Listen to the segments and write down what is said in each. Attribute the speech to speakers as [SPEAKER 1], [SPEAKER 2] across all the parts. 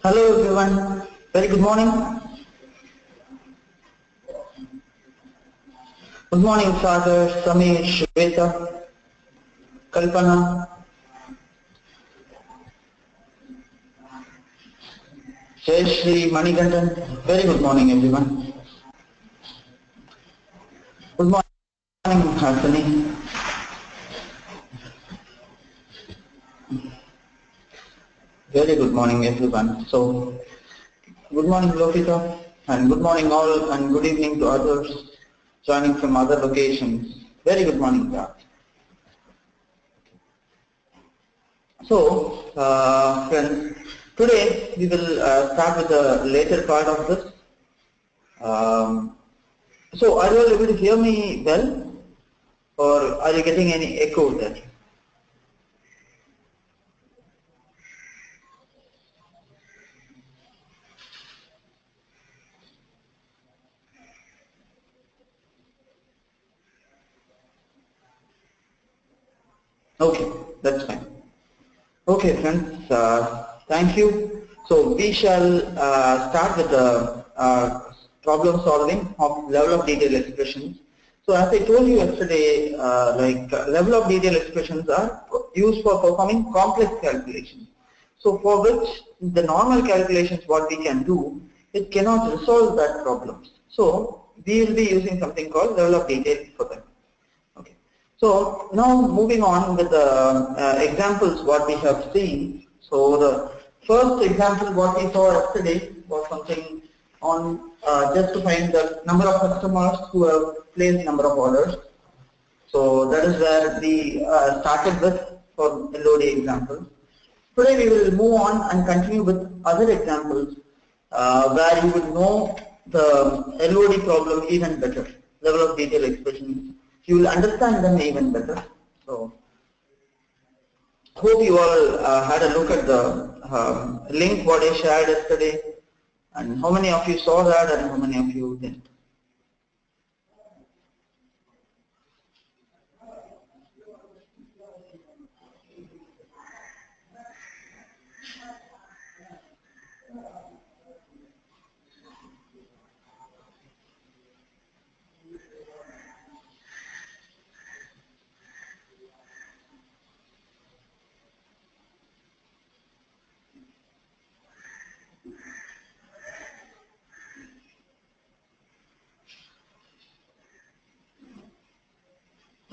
[SPEAKER 1] Hello everyone, very good morning. Good morning Sagar, Samir, Shweta, Kalpana, Jayashree, Manigandan. Very good morning everyone. Good morning Hasani. Very good morning everyone. So, good morning Lokita and good morning all and good evening to others joining from other locations. Very good morning. So, friends, today we will start with the later part of this. So, are you all able to hear me well, or are you getting any echo there? Okay, that's fine. Okay, friends, thank you. So we shall start with the problem solving of level of detail expressions. So as I told you yesterday, level of detail expressions are used for performing complex calculations. So for which the normal calculations what we can do, it cannot resolve that problems. So we will be using something called level of detail for them. Okay. So now moving on with the examples what we have seen. So the first example what we saw yesterday was something on just to find the number of customers who have placed number of orders. So that is where we started with for LOD example. Today we will move on and continue with other examples where you would know the LOD problem even better, level of detail expressions. You will understand them even better. So, hope you all had a look at the link what I shared yesterday, and how many of you saw that and how many of you didn't.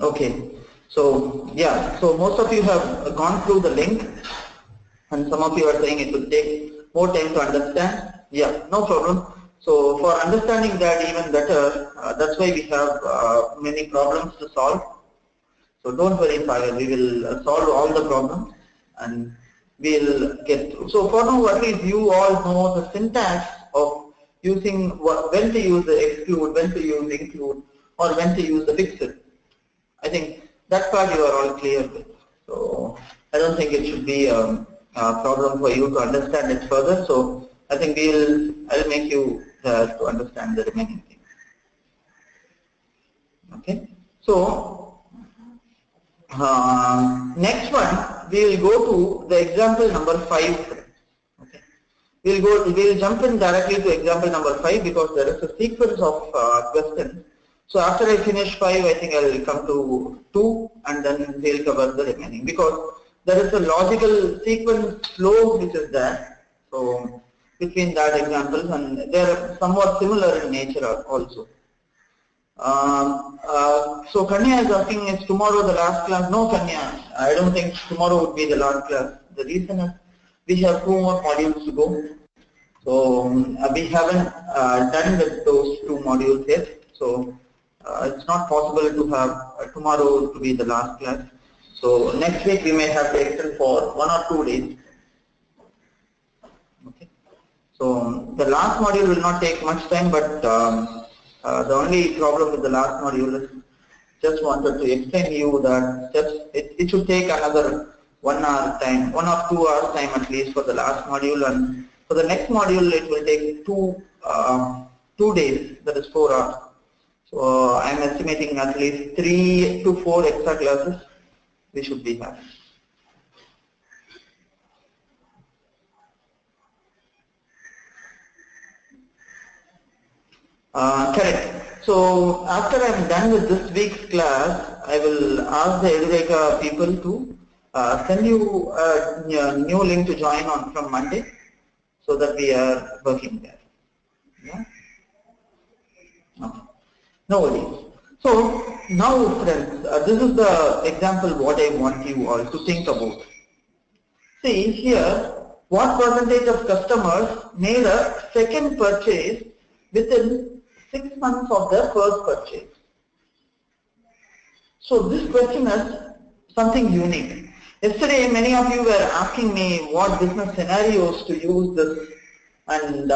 [SPEAKER 1] Okay, so yeah, so most of you have gone through the link, and some of you are saying it will take more time to understand. Yeah, no problem. So for understanding that even better, that's why we have many problems to solve. So don't worry, Sagar, we will solve all the problems and we'll get through. So for now, at least you all know the syntax of using when to use the exclude, when to use include, or when to use the fixed. I think that part you are all clear with. So I don't think it should be a problem for you to understand it further. So I think I'll make you to understand the remaining things. Okay. So next one we will go to the example number 5. Okay. We'll jump in directly to example number 5 because there is a sequence of questions. So after I finish 5, I think I will come to 2 and then we'll cover the remaining because there is a logical sequence flow which is there. So between that examples and they are somewhat similar in nature also. So Kanya is asking, is tomorrow the last class? No, Kanya, I don't think tomorrow would be the last class. The reason is we have 2 more modules to go. So we haven't done with those 2 modules yet. So it's not possible to have tomorrow to be the last class. So next week we may have to extend for 1 or 2 days. Okay. So the last module will not take much time, but the only problem with the last module is just wanted to explain you that it should take another 1 hour time, 1 or 2 hours time at least for the last module, and for the next module it will take 2 days, that is 4 hours. So I am estimating at least 3 to 4 extra classes we should be having. Correct. So after I'm done with this week's class, I will ask the Edureka people to send you a new link to join on from Monday, so that we are working there. Yeah. Okay. No worries. So now, friends, this is the example what I want you all to think about. See here, what percentage of customers made a second purchase within 6 months of their first purchase? So this question is something unique. Yesterday, many of you were asking me what business scenarios to use this, and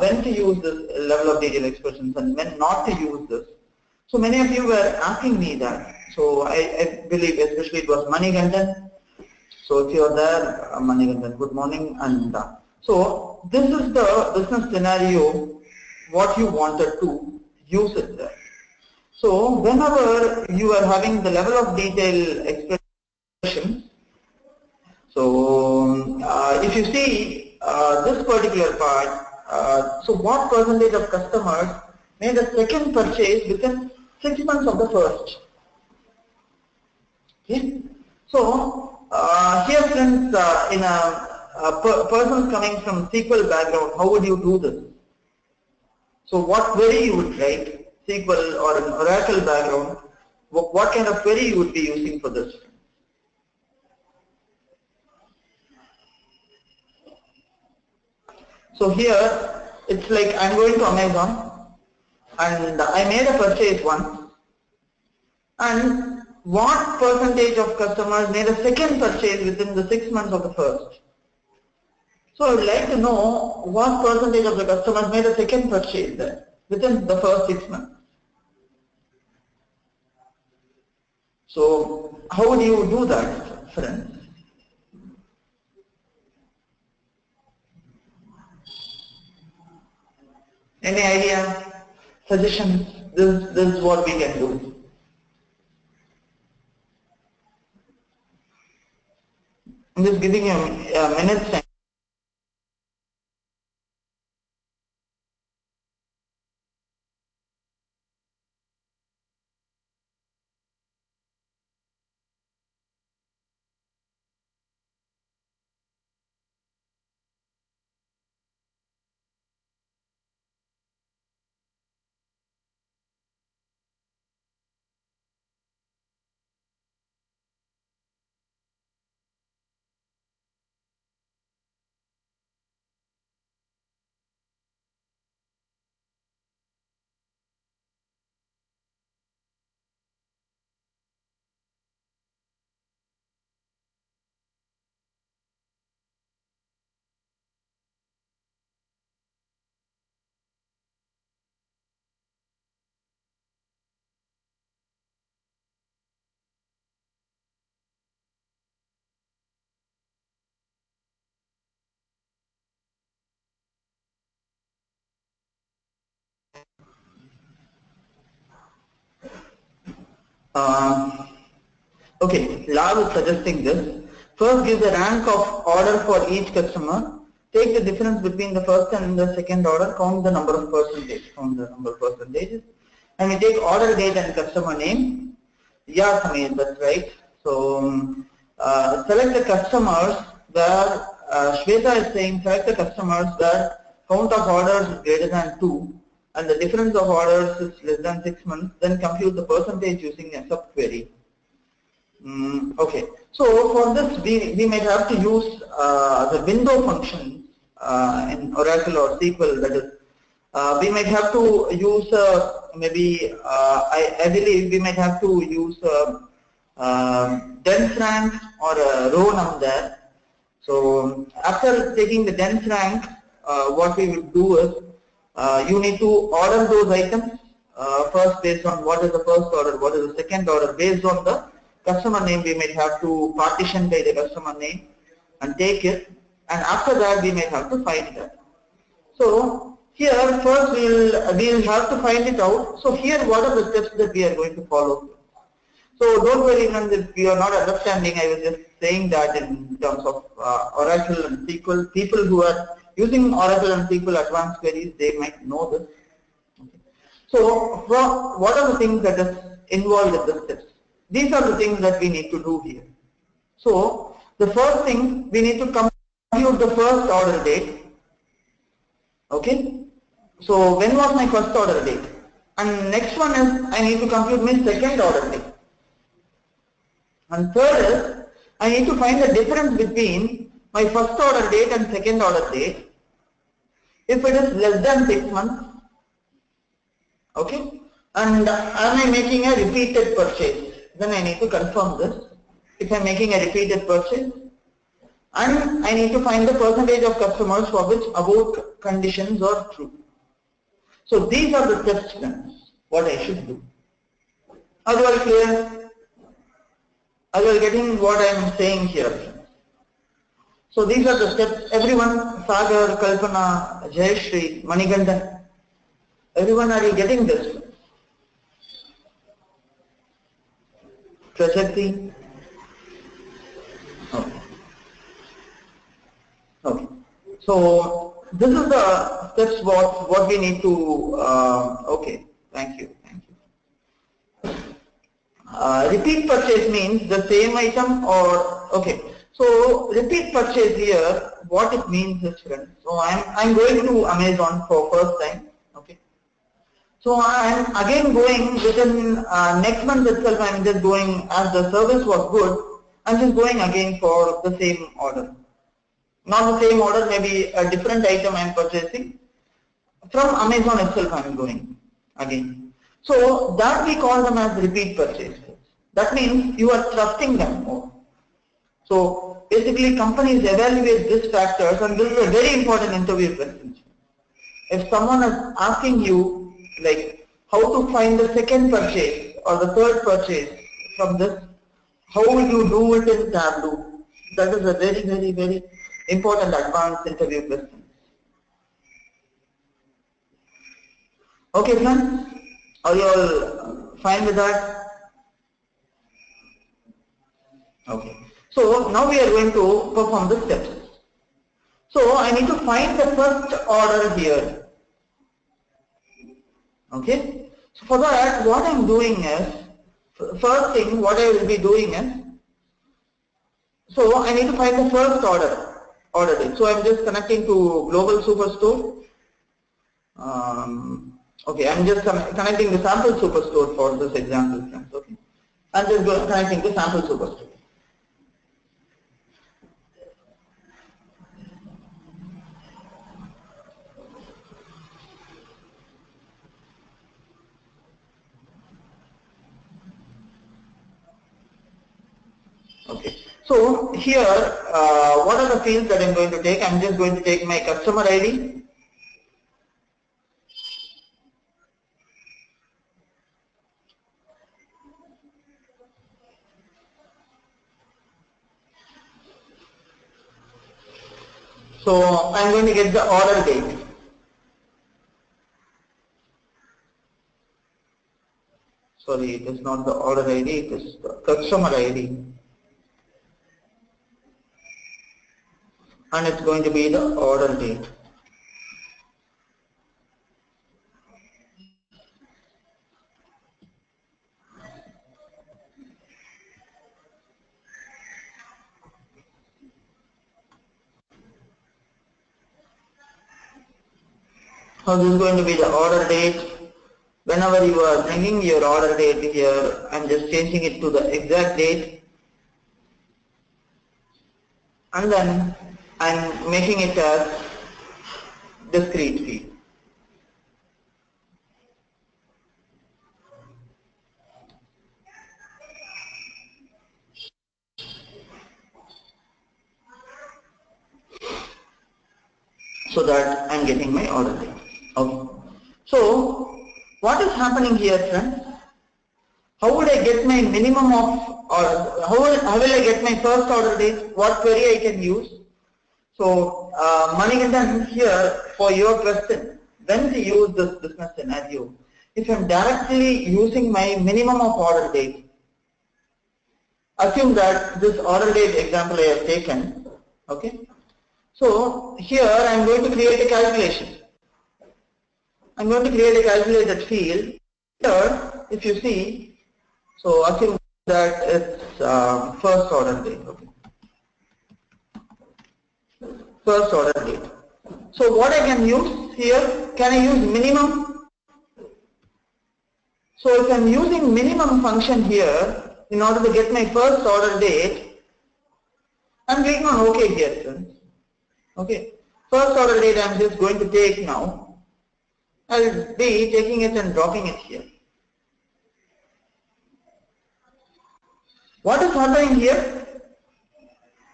[SPEAKER 1] when to use this level of detail expressions and when not to use this. So many of you were asking me that. So I believe especially it was Manigandan. So if you are there, Manigandan, good morning. And so this is the business scenario what you wanted to use it there. So whenever you are having the level of detail expression, so if you see this particular part, so what percentage of customers made a second purchase within 6 months of the first? Okay. So here, friends, in a person coming from SQL background, how would you do this? So what query you would write? SQL or an Oracle background, what kind of query you would be using for this? So here, it's like I'm going to Amazon and I made a purchase once, and what percentage of customers made a second purchase within the 6 months of the first? So I would like to know what percentage of the customers made a second purchase there within the first 6 months. So how would you do that, friends? Any idea, suggestions? This is what we can do. I'm just giving you a minute's time. Okay, Lal is suggesting this. First, give the rank of order for each customer. Take the difference between the first and the second order. Count the number of percentages. And we take order date and customer name. Yeah, Samir, that's right. So select the customers where Shweta is saying select the customers where count of orders is greater than 2 and the difference of orders is less than 6 months. Then compute the percentage using a subquery. Okay, so for this we might have to use the window function in Oracle or SQL. That is, we might have to use maybe I believe we might have to use dense rank or a row num there. So after taking the dense rank, what we will do is you need to order those items first based on what is the first order, what is the second order. Based on the customer name, we might have to partition by the customer name and take it, and after that we may have to find that. So here first we'll have to find it out. So here what are the steps that we are going to follow? So don't worry if you are not understanding. I was just saying that in terms of Oracle and SQL. People who are using Oracle and SQL advanced queries, they might know this. Okay. So what are the things that is involved in the steps? These are the things that we need to do here. So the first thing, we need to compute the first order date. Okay. So when was my first order date? And next one is I need to compute my second order date. And third is I need to find the difference between my first order date and second order date. If it is less than 6 months, okay, and am I making a repeated purchase? Then I need to confirm this. If I am making a repeated purchase, and I need to find the percentage of customers for which above conditions are true. So these are the steps, friends, what I should do. Are you all clear? Are you all getting what I am saying here? So these are the steps. Everyone, Sagar, Kalpana, Jayashri, Manigandan, everyone, are you getting this? Prashakti? Okay. Okay. So this is the steps what we need to, okay, thank you. Repeat purchase means the same item or, okay. So repeat purchase here, what it means is, friends. So I'm going to Amazon for first time, okay. So I'm again going within next month itself. I'm just going, as the service was good, I'm just going again for the same order. Not the same order, maybe a different item I'm purchasing. From Amazon itself I'm going again. So that we call them as repeat purchase. That means you are trusting them more. So basically companies evaluate these factors, and this is a very important interview question. If someone is asking you like how to find the second purchase or the third purchase from this, how will you do it in Tableau? That is a very important advanced interview question. Okay, friends, are you all fine with that? Okay. So now we are going to perform the steps. So I need to find the first order here. Okay. So for that, what I'm doing is, first thing what I will be doing is, so I need to find the first order date. So I'm just connecting to Global Superstore. Okay, I'm just connecting the sample superstore for this example, friends. Okay, I'm just connecting the sample superstore. Okay, so here, what are the fields that I'm going to take? I'm just going to take my customer ID. So I'm going to get the order date. Sorry, it is not the order ID, it is the customer ID. And it's going to be the order date. So this is going to be the order date. Whenever you are bringing your order date here, I'm just changing it to the exact date. And then I'm making it as discrete field. So that I'm getting my order date. Okay. So what is happening here, friends? How would I get my minimum of, or how will I get my first order date? What query I can use? So Manigandan, here for your question, when to use this business scenario? If I'm directly using my minimum of order date, assume that this order date example I have taken, okay? So here I am going to create a calculation. I'm going to create a calculated field. Here, if you see, so assume that it's first order date. Okay. First order date. So what I can use here, can I use minimum? So if I'm using minimum function here in order to get my first order date, I'm clicking on OK here, friends. Okay. First order date I'm just going to take now. I'll be taking it and dropping it here. What is happening here?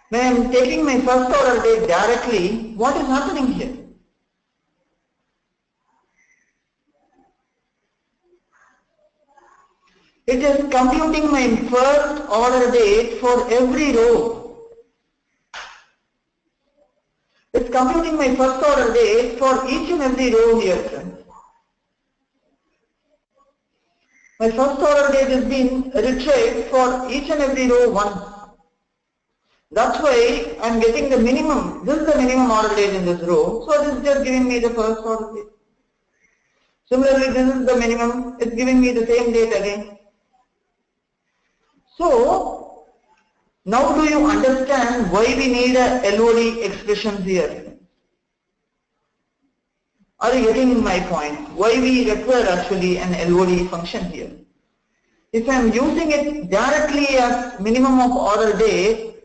[SPEAKER 1] When I'm taking my first order date directly, what is happening here? It is computing my first order date for every row. It's computing my first order date for each and every row here, friends. My first order date is being retrieved for each and every row once. That's why I'm getting the minimum. This is the minimum order date in this row. So this is just giving me the first order date. Similarly, this is the minimum. It's giving me the same date again. So now do you understand why we need a LOD expression here? Are you getting my point? Why we require actually an LOD function here? If I am using it directly as minimum of order date,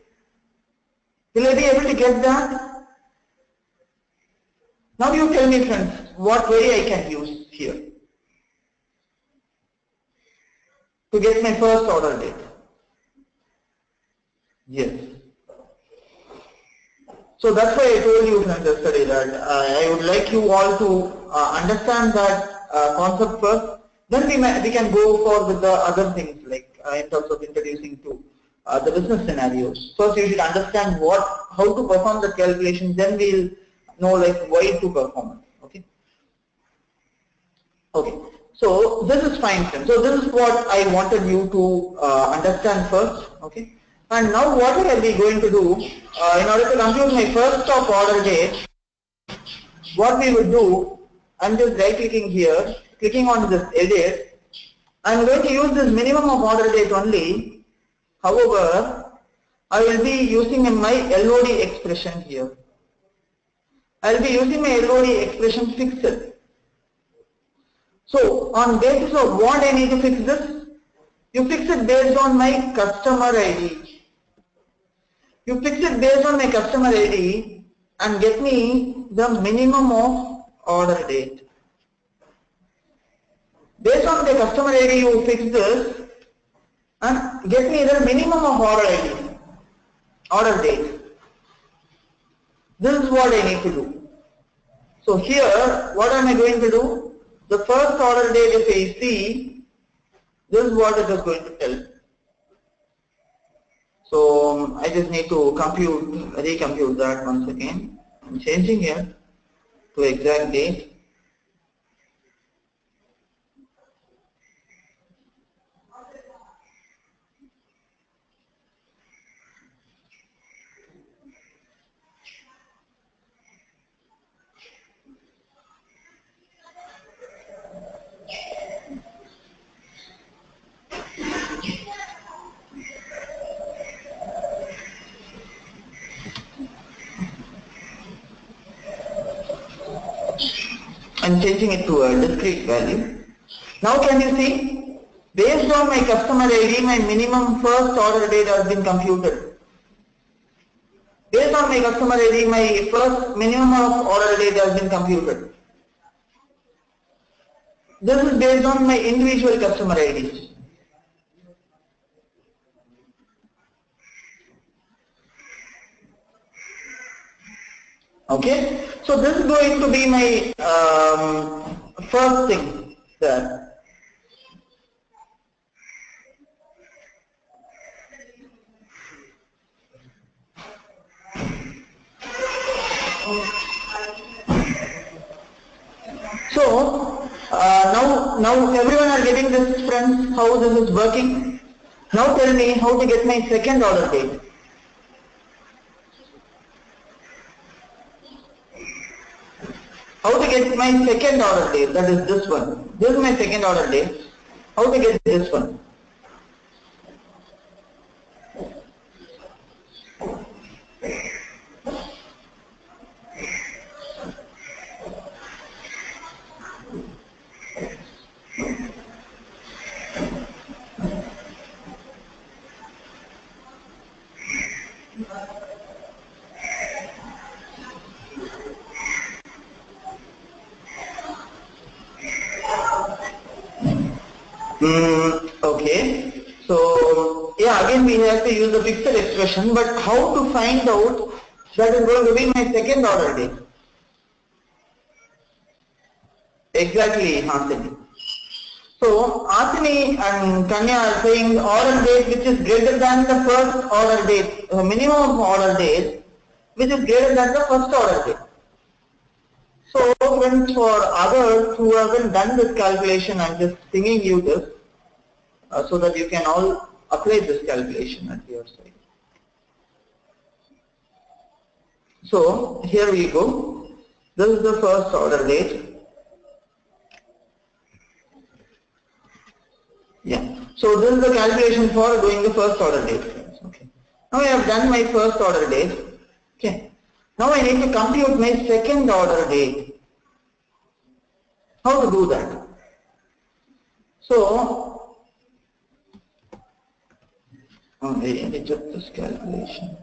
[SPEAKER 1] will I be able to get that? Now you tell me, friends, what way I can use here to get my first order date? Yes. So that's why I told you, friends, yesterday that I would like you all to understand that concept first. Then we can go forward with the other things like in terms of introducing to the business scenarios. First, you should understand how to perform the calculation. Then we'll know like why to perform it. Okay. Okay. So this is fine, friends. So this is what I wanted you to understand first. Okay. And now what I will be going to do in order to compute my first of order date, what we will do, I'm just right clicking here, clicking on this edit. I'm going to use this minimum of order date only. However, I will be using my LOD expression here. I will be using my LOD expression fixed. So on basis of what I need to fix this, you fix it based on my customer ID. You fix it based on my customer ID and get me the minimum of order date. Based on the customer ID, you fix this and get me the minimum of order date. This is what I need to do. So here, what am I going to do? The first order date, if I see, this is what it is going to tell. So I just need to recompute that once again. I'm changing here to exact date. I'm changing it to a discrete value. Now can you see, based on my customer ID, my minimum first order date has been computed. Based on my customer ID, my first minimum of order date has been computed. This is based on my individual customer IDs. Okay, so this is going to be my first thing there. So now everyone are getting this, friends, how this is working. Now tell me how to get my second order date. How to get my second order date, that is this one. This is my second order date. How to get this one? Okay. So yeah, again we have to use the fixed expression, but how to find out that is going to be my second order date? Exactly, Hasini. So Asini and Kanya are saying order date which is greater than the first order date, minimum of order date which is greater than the first order date. So friends, for others who haven't done this calculation, I'm just singing you this so that you can all apply this calculation at your side. So here we go. This is the first order date. Yeah. So this is the calculation for doing the first order date. Okay. Now I have done my first order date. Okay. Now I need to compute my second order date. How to do that? So, okay, let me check this calculation.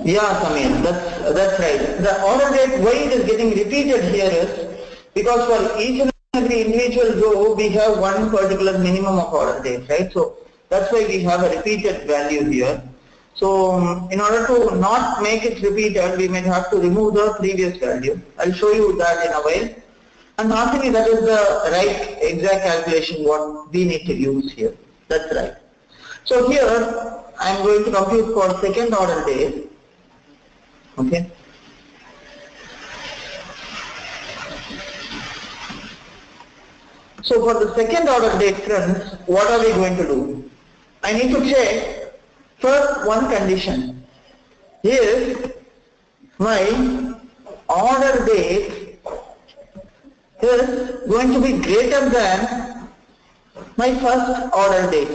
[SPEAKER 1] Yeah, Samir, that's right. The order date, why it is getting repeated here is because for each and every individual row we have one particular minimum of order date, right? So that's why we have a repeated value here. So in order to not make it repeated, we may have to remove the previous value. I'll show you that in a while. And actually that is the right exact calculation what we need to use here. That's right. So here I am going to compute for second order date. Okay. So for the second order date, friends, what are we going to do? I need to check first one condition. If my order date is going to be greater than my first order date.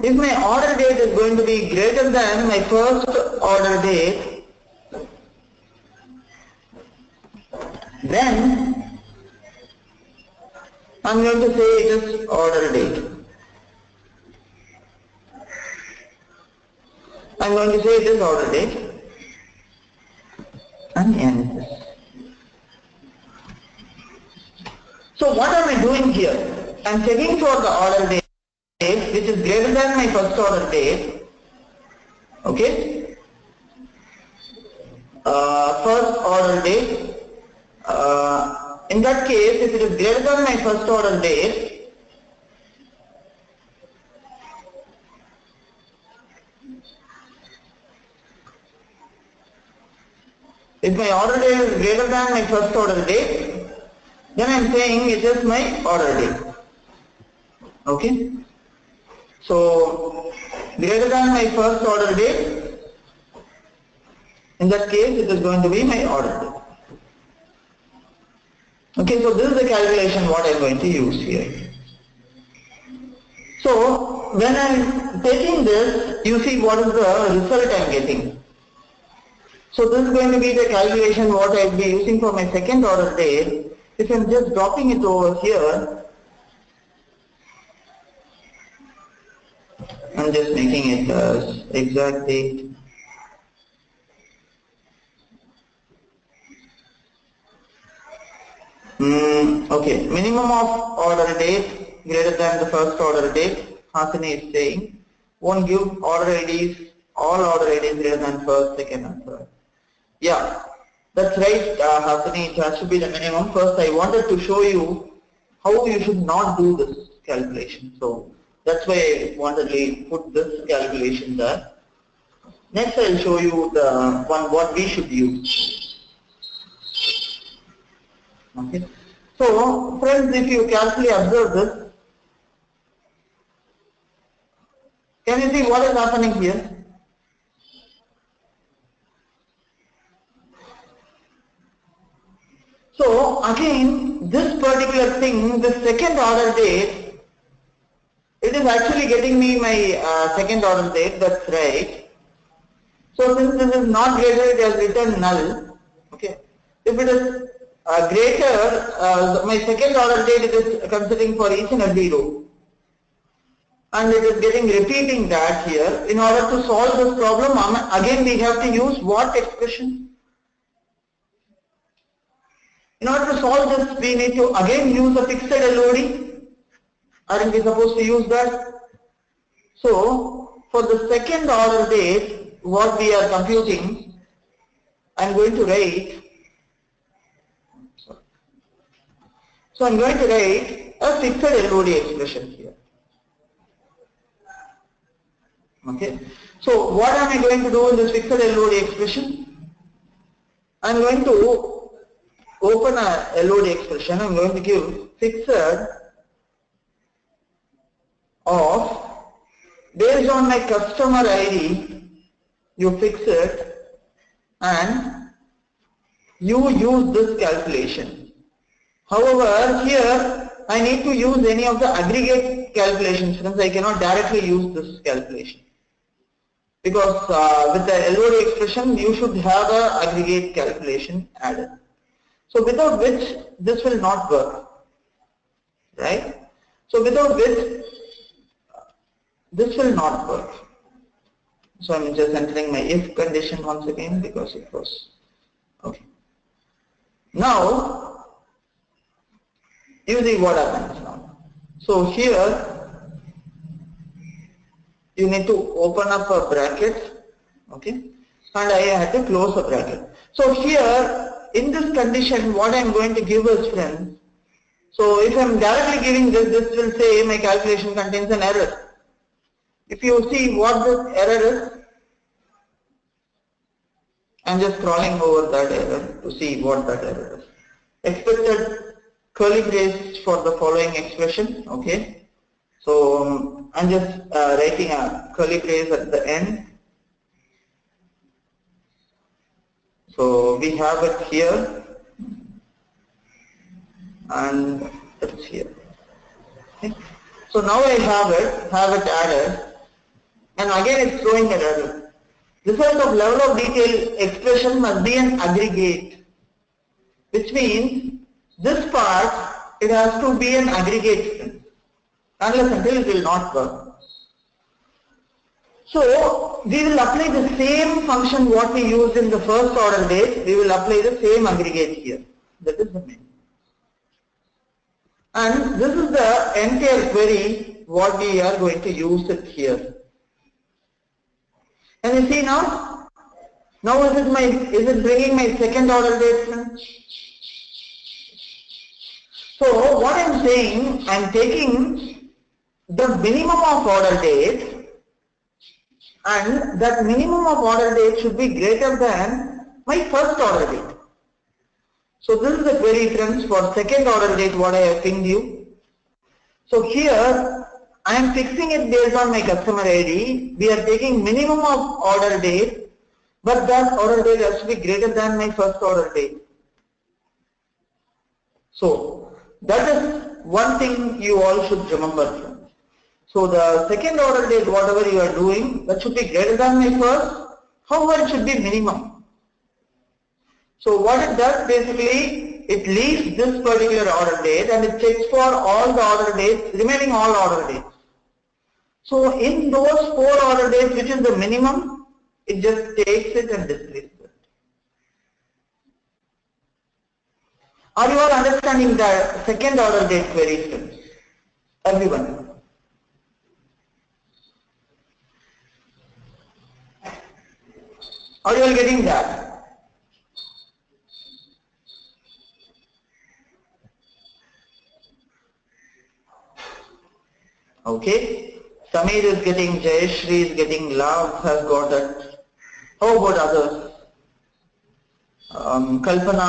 [SPEAKER 1] If my order date is going to be greater than my first order date, then I'm going to say it is order date. I'm going to say it is order date and end this. So what am I doing here? I'm checking for the order date which is greater than my first order date. Okay. First order date. In that case, if it is greater than my first order date, if my order date is greater than my first order date, then I am saying it is my order date. Okay. So greater than my first order date, in that case it is going to be my order date. Okay, so this is the calculation what I am going to use here. So when I am taking this, you see what is the result I am getting. So this is going to be the calculation what I will be using for my second order date. If I am just dropping it over here, I am just making it as exact date. Okay, minimum of order date greater than the first order date, Hasani is saying, won't give order IDs, all order IDs greater than first, second and third. Yeah, that's right, Hasani. It has to be the minimum. First, I wanted to show you how you should not do this calculation. So that's why I wanted to put this calculation there. Next, I'll show you the one what we should use. Okay. So, friends, if you carefully observe this, can you see what is happening here? So again, this particular thing, the second order date, it is actually getting me my second order date, that's right. So since this is not greater, it has written null. Okay. If it is greater, my second order date it is considering for each and every row. And it is getting repeating that here. In order to solve this problem, again we have to use what expression? In order to solve this, we need to again use a fixed LOD. Aren't we supposed to use that? So, for the second order date, what we are computing, I'm going to write, so I'm going to write a fixed LOD expression here. Okay. So, what am I going to do in this fixed LOD expression? I'm going to open a LOD expression. I'm going to give fixed of, based on my customer ID, you fix it and you use this calculation. However, here I need to use any of the aggregate calculations since I cannot directly use this calculation. Because with the LOD expression, you should have an aggregate calculation added. So without which this will not work, right? So without which this will not work. So I'm just entering my if condition once again because it was okay. Now you see what happens now. So here you need to open up a bracket, okay, and I had to close a bracket. So here in this condition, what I am going to give is, friends, so if I am directly giving this, this will say my calculation contains an error. If you see what this error is, I am just scrolling over that error to see what that error is. Expected curly brace for the following expression, okay. So I am just writing a curly brace at the end. So we have it here and it's here. Okay. So now I have it added, and again it's throwing an error. Result of level of detail expression must be an aggregate, which means this part it has to be an aggregate, unless until it will not work. So we will apply the same function what we used in the first order date, we will apply the same aggregate here. That is the main. And this is the entire query what we are going to use it here. And you see now is it bringing my second order date? So what I am saying, I am taking the minimum of order date, and that minimum of order date should be greater than my first order date. So this is the query, friends, for second order date what I have pinged you. So here I am fixing it based on my customer ID. We are taking minimum of order date, but that order date has to be greater than my first order date. So that is one thing you all should remember, friends. So the second order date, whatever you are doing, that should be greater than my first. However, it should be minimum. So what it does basically, it leaves this particular order date and it checks for all the order dates, remaining all order dates. So in those 4 order dates, which is the minimum, it just takes it and displays it. Are you all understanding the second order date query, friends? Everyone? Are you all getting that? Okay. Samir is getting, Jayashri is getting, Love has got it. How about others? Kalpana,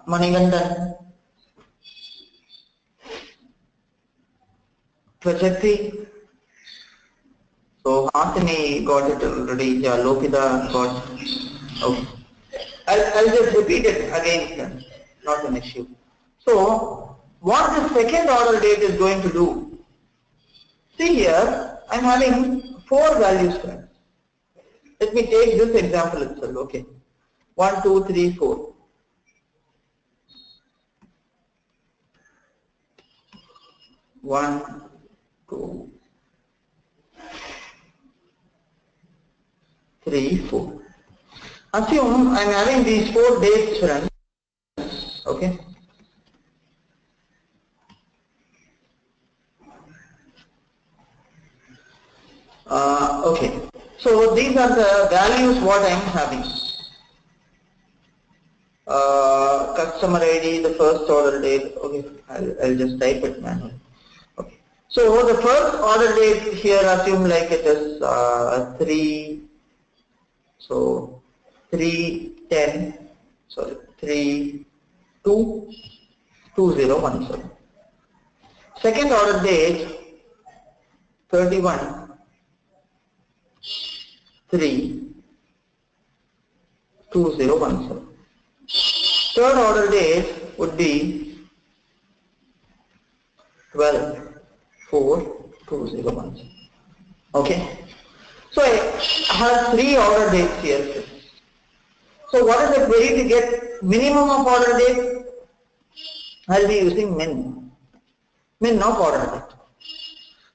[SPEAKER 1] Manigandan, Prajati. So Hasini got it already. Yeah, Lokita got it. Okay. I'll just repeat it again, not an issue. So, what the second order date is going to do? See here, I'm having 4 values, friends. Let me take this example itself, okay. 1, 2, 3, 4. 1, 2, 3, 4. Assume I'm having these 4 dates, friends, okay. Okay, so these are the values what I am having. Customer ID, the first order date, okay, I'll just type it manually. Okay. So the first order date here, assume like it is 3, so 310, sorry, 322017. Second order date 31 3 2017. Third order date would be 12 4 2017. Okay. So I have 3 order dates here. So what is the query to get minimum of order date? I'll be using min of order date.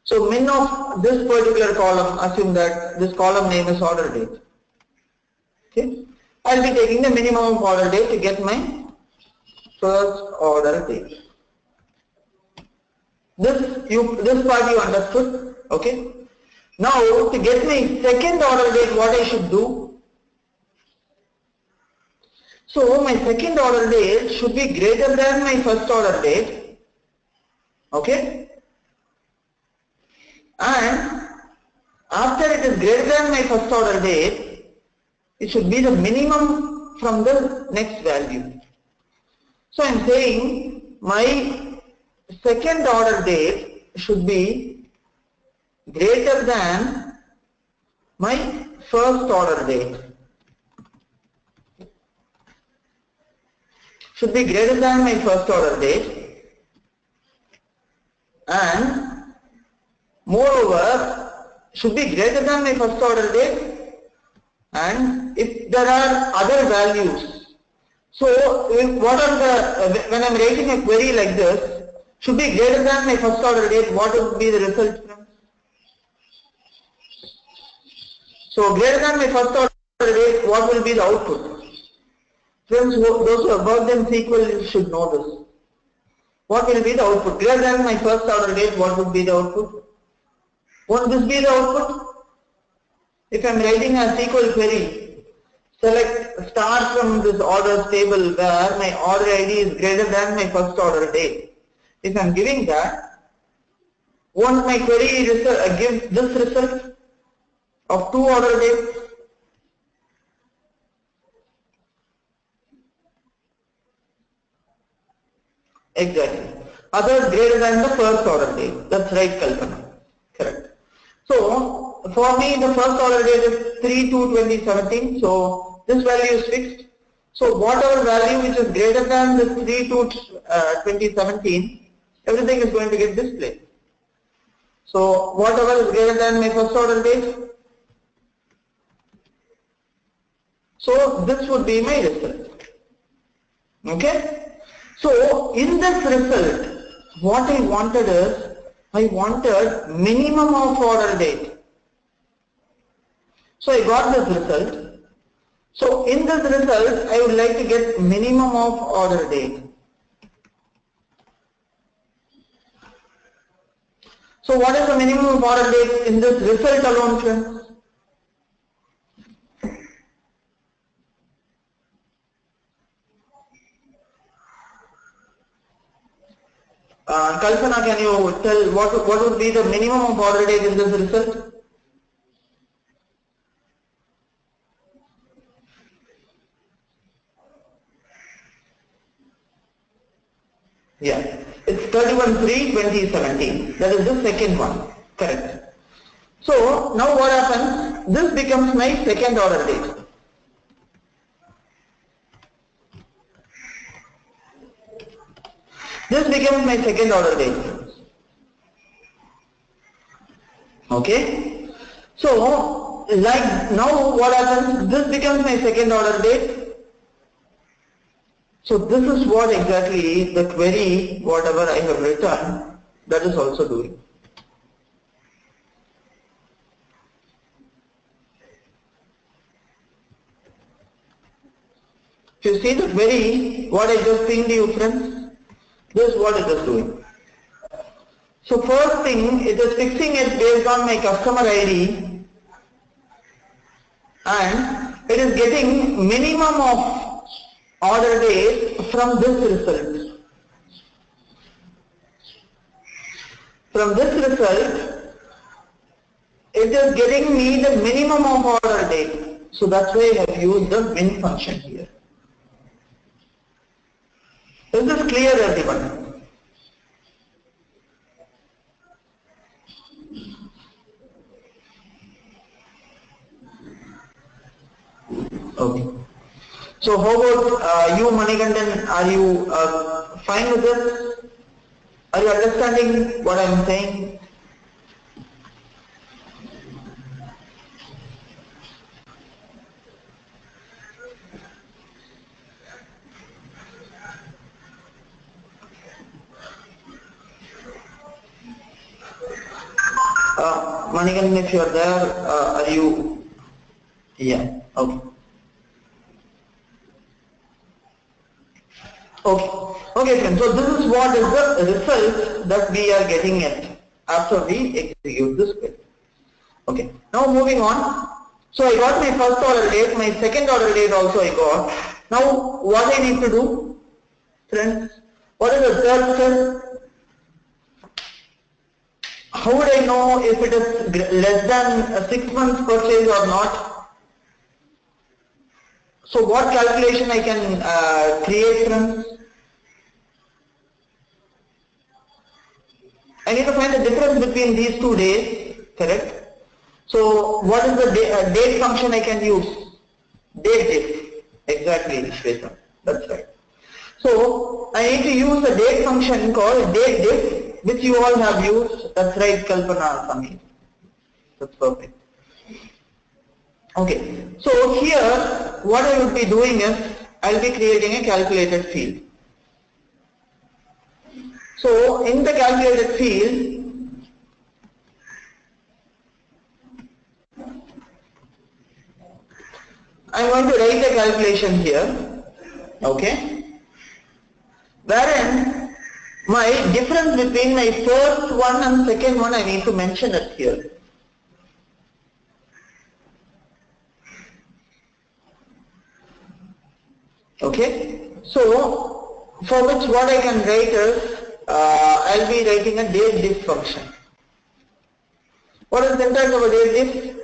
[SPEAKER 1] So min of this particular column, assume that this column name is order date. Okay. I'll be taking the minimum of order date to get my first order date. This part you understood, okay? Now to get my second order date, what I should do? So my second order date should be greater than my first order date, okay? And after it is greater than my first order date, it should be the minimum from the next value. So I am saying my second order date should be greater than my first order date. Should be greater than my first order date, and moreover should be greater than my first order date, and if there are other values. So what are the, when I am writing a query like this, should be greater than my first order date, what would be the result, friends? So greater than my first order date, what will be the output? Friends, those who have worked in SQL should know this. What will be the output? Greater than my first order date, what would be the output? Won't this be the output? If I am writing a SQL query, start from this orders table where my order ID is greater than my first order date. If I am giving that, won't my query give this result of 2 order dates? Exactly. Others greater than the first order date. That's right, Kalpana. Correct. So for me the first order date is 3/2/2017. So this value is fixed. So whatever value which is greater than this 3/2/2017, everything is going to get displayed. So whatever is greater than my first order date, so this would be my result. Okay. So in this result, what I wanted is, I wanted minimum of order date. So I got this result. So in this result, I would like to get minimum of order date. So what is the minimum of order date in this result alone, friends? Kalpana, can you tell what would be the minimum of order date in this result? Yeah, it's 31/3/2017. That is the second one. Correct. So now what happens? This becomes my second order date. This becomes my second order date. Okay. So like now what happens? This becomes my second order date. So this is what exactly the query, whatever I have written, that is also doing. If you see the query, what I just pinged you, friends, this is what it is doing. So first thing, it is fixing it based on my customer ID, and it is getting minimum of order date from this result. From this result, it is getting me the minimum of order date. So that's why I have used the min function here. Is this clear, everyone? Okay. So how about you, Manikandan? Are you fine with this? Are you understanding what I am saying? Manikandan, if you are there, are you? Yeah. Okay. Okay. Okay, friends. So this is what is the result that we are getting at after we execute this query. Okay. Now moving on. So I got my first order date, my second order date also I got. Now what I need to do, friends? What is the third step? How would I know if it is less than 6 months purchase or not? So what calculation I can create, friends? I need to find the difference between these 2 days, correct? So what is the date function I can use? Date diff. Exactly, Shweta. That's right. So I need to use a date function called date diff, which you all have used. That's right, Kalpana, Samir. That's perfect. Okay. So here, what I would be doing is, I'll be creating a calculated field. So in the calculated field, I'm going to write a calculation here, okay, wherein my difference between my first one and second one, I need to mention it here. Okay, so for which what I can write is, I'll be writing a date diff function. What is the syntax of a date diff?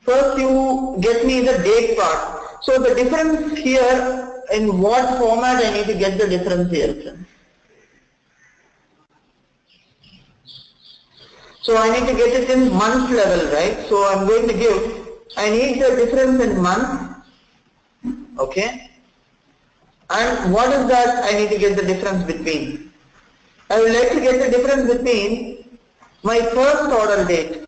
[SPEAKER 1] First you get me the date part. So the difference here, in what format I need to get the difference here? So I need to get it in month level, right? So I'm going to give, I need the difference in month, okay? And what is that I need to get the difference between? I would like to get the difference between my first order date.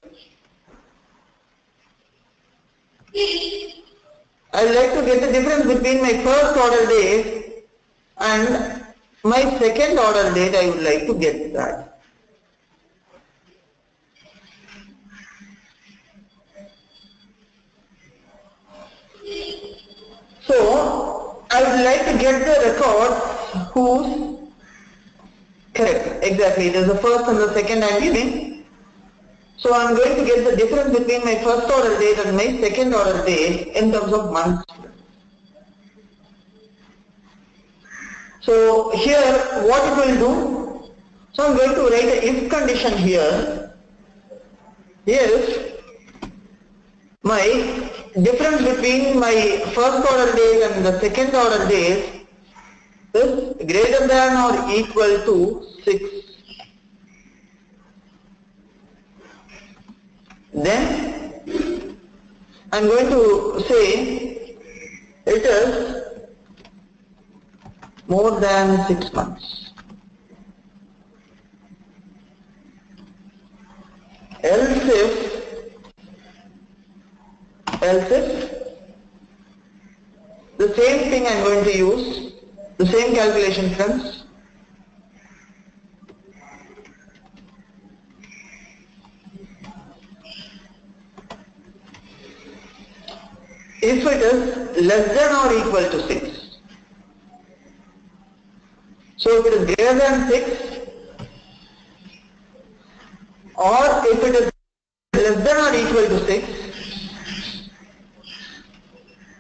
[SPEAKER 1] I would like to get the difference between my first order date and my second order date. I would like to get that. So I would like to get the records whose, correct, exactly, it is the first and the second I am giving. So I am going to get the difference between my first order date and my second order date in terms of months. So here what it will do, So I'm going to write a if condition here. If my difference between my first order days and the second order days is greater than or equal to 6, then I'm going to say it is more than 6 months. Else if the same thing I'm going to use, the same calculation, friends. If it is less than or equal to 6. So if it is greater than 6, or if it is less than or equal to 6,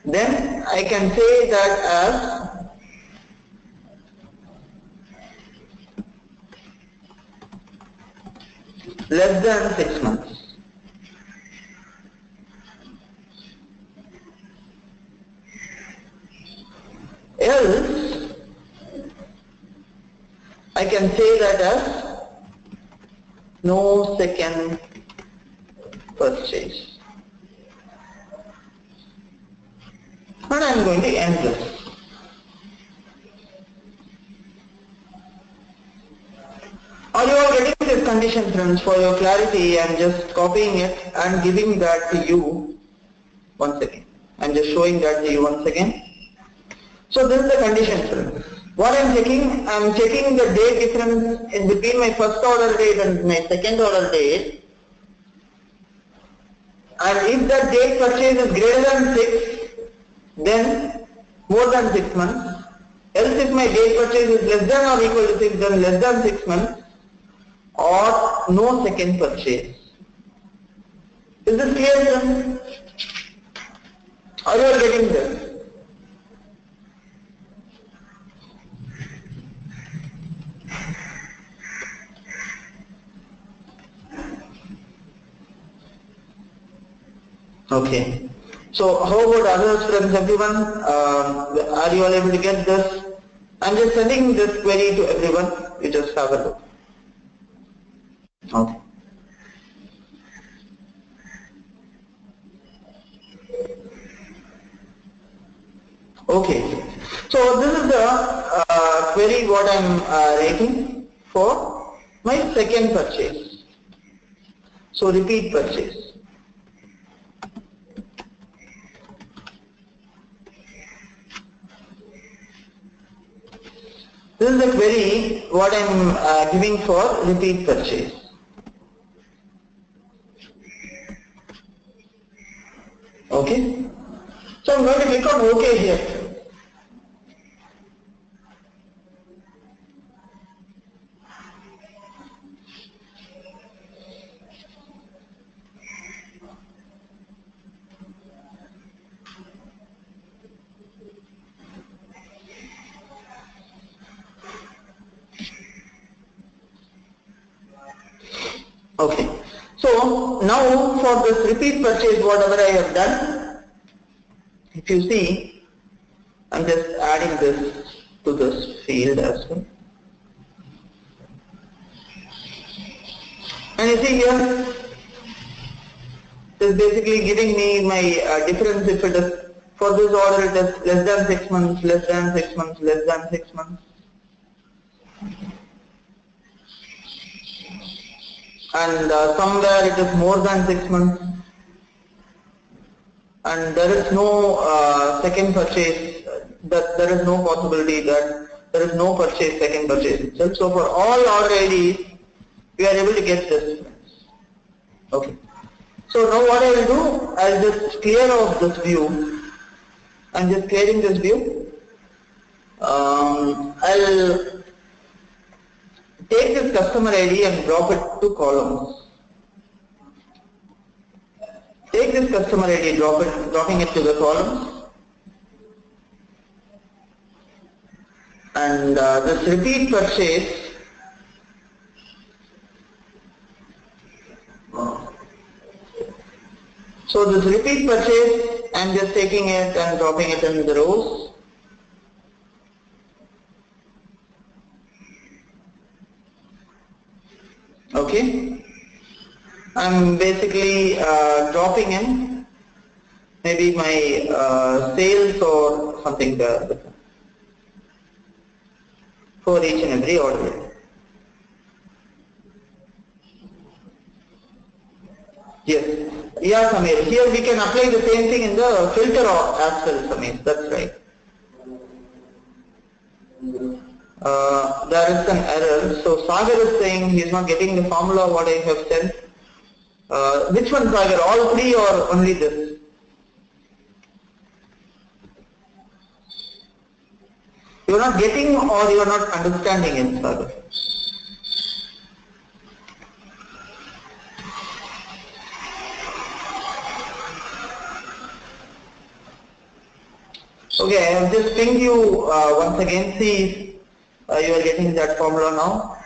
[SPEAKER 1] then I can say that as less than 6 months. Else, I can say that as no second purchase. And I am going to end this. Are you all getting this condition, friends? For your clarity, I am just copying it and giving that to you once again. I am just showing that to you once again. So this is the condition, friends. What I am checking the date difference in between my first order date and my second order date. And if that date purchase is greater than 6, then more than 6 months. Else if my date purchase is less than or equal to 6, then less than 6 months, or no second purchase. Is this clear, friends? Are you all getting this? Okay. So how about others, friends, everyone? Are you all able to get this? I'm just sending this query to everyone. You just have a look. Okay. Okay. So this is the query what I'm writing for my second purchase. So repeat purchase. This is the query what I am giving for repeat purchase. Okay. So I'm going to click on OK here. Okay. So now for this repeat purchase, whatever I have done, if you see, I'm just adding this to this field as well. And you see here, it is basically giving me my difference if it is, for this order it is less than 6 months, less than 6 months, less than 6 months. And somewhere it is more than 6 months. And there is no second purchase, that there is no possibility that there is no purchase, second purchase itself. So for all order IDs, we are able to get this. Okay. So now what I will do, I will just clear off this view. I am just clearing this view. I will take this customer ID and drop it to columns. Take this customer ID, dropping it to the columns. And this repeat purchase, So this repeat purchase, I'm just taking it and dropping it in the rows. Okay. I'm basically dropping in maybe my sales or something for each and every order. Yes. Yeah, Samir. Here we can apply the same thing in the filter as well, Samir. That's right. There is an error. So Sagar is saying he is not getting the formula what I have sent. Which one, Sagar? All three or only this? You are not getting or you are not understanding it, Sagar? Okay, I have just pinged you once again. See if you are getting that formula now.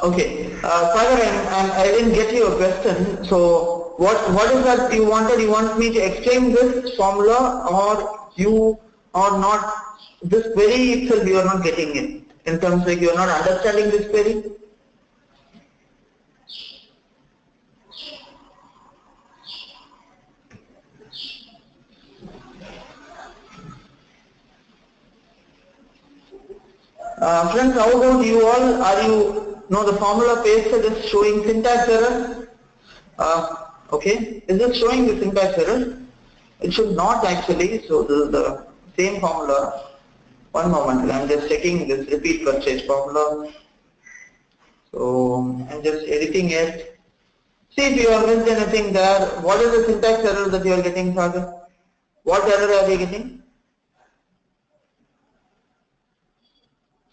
[SPEAKER 1] Okay, Sagar, I didn't get your question. So what is that you wanted? You want me to explain this formula, or you are not, this query itself you are not getting it, in terms like you are not understanding this query? Friends, how about you all? Are you, no, the formula pasted is showing syntax error? Okay, is it showing the syntax error? It should not actually, so this is the same formula. One moment, I'm just checking this repeat purchase formula. So I'm just editing it. See if you have missed anything there. What is the syntax error that you are getting, Sagar? What error are you getting?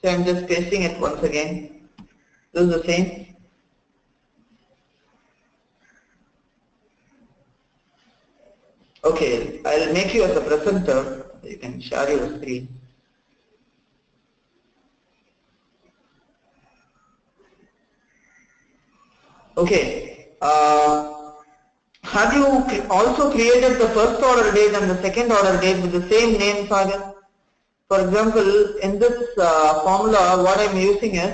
[SPEAKER 1] So I'm just pasting it once again. This is the same. Okay, I'll make you as a presenter. You can share your screen. Okay. Have you also created the first order date and the second order date with the same name, Sagar? For example, in this formula, what I am using is,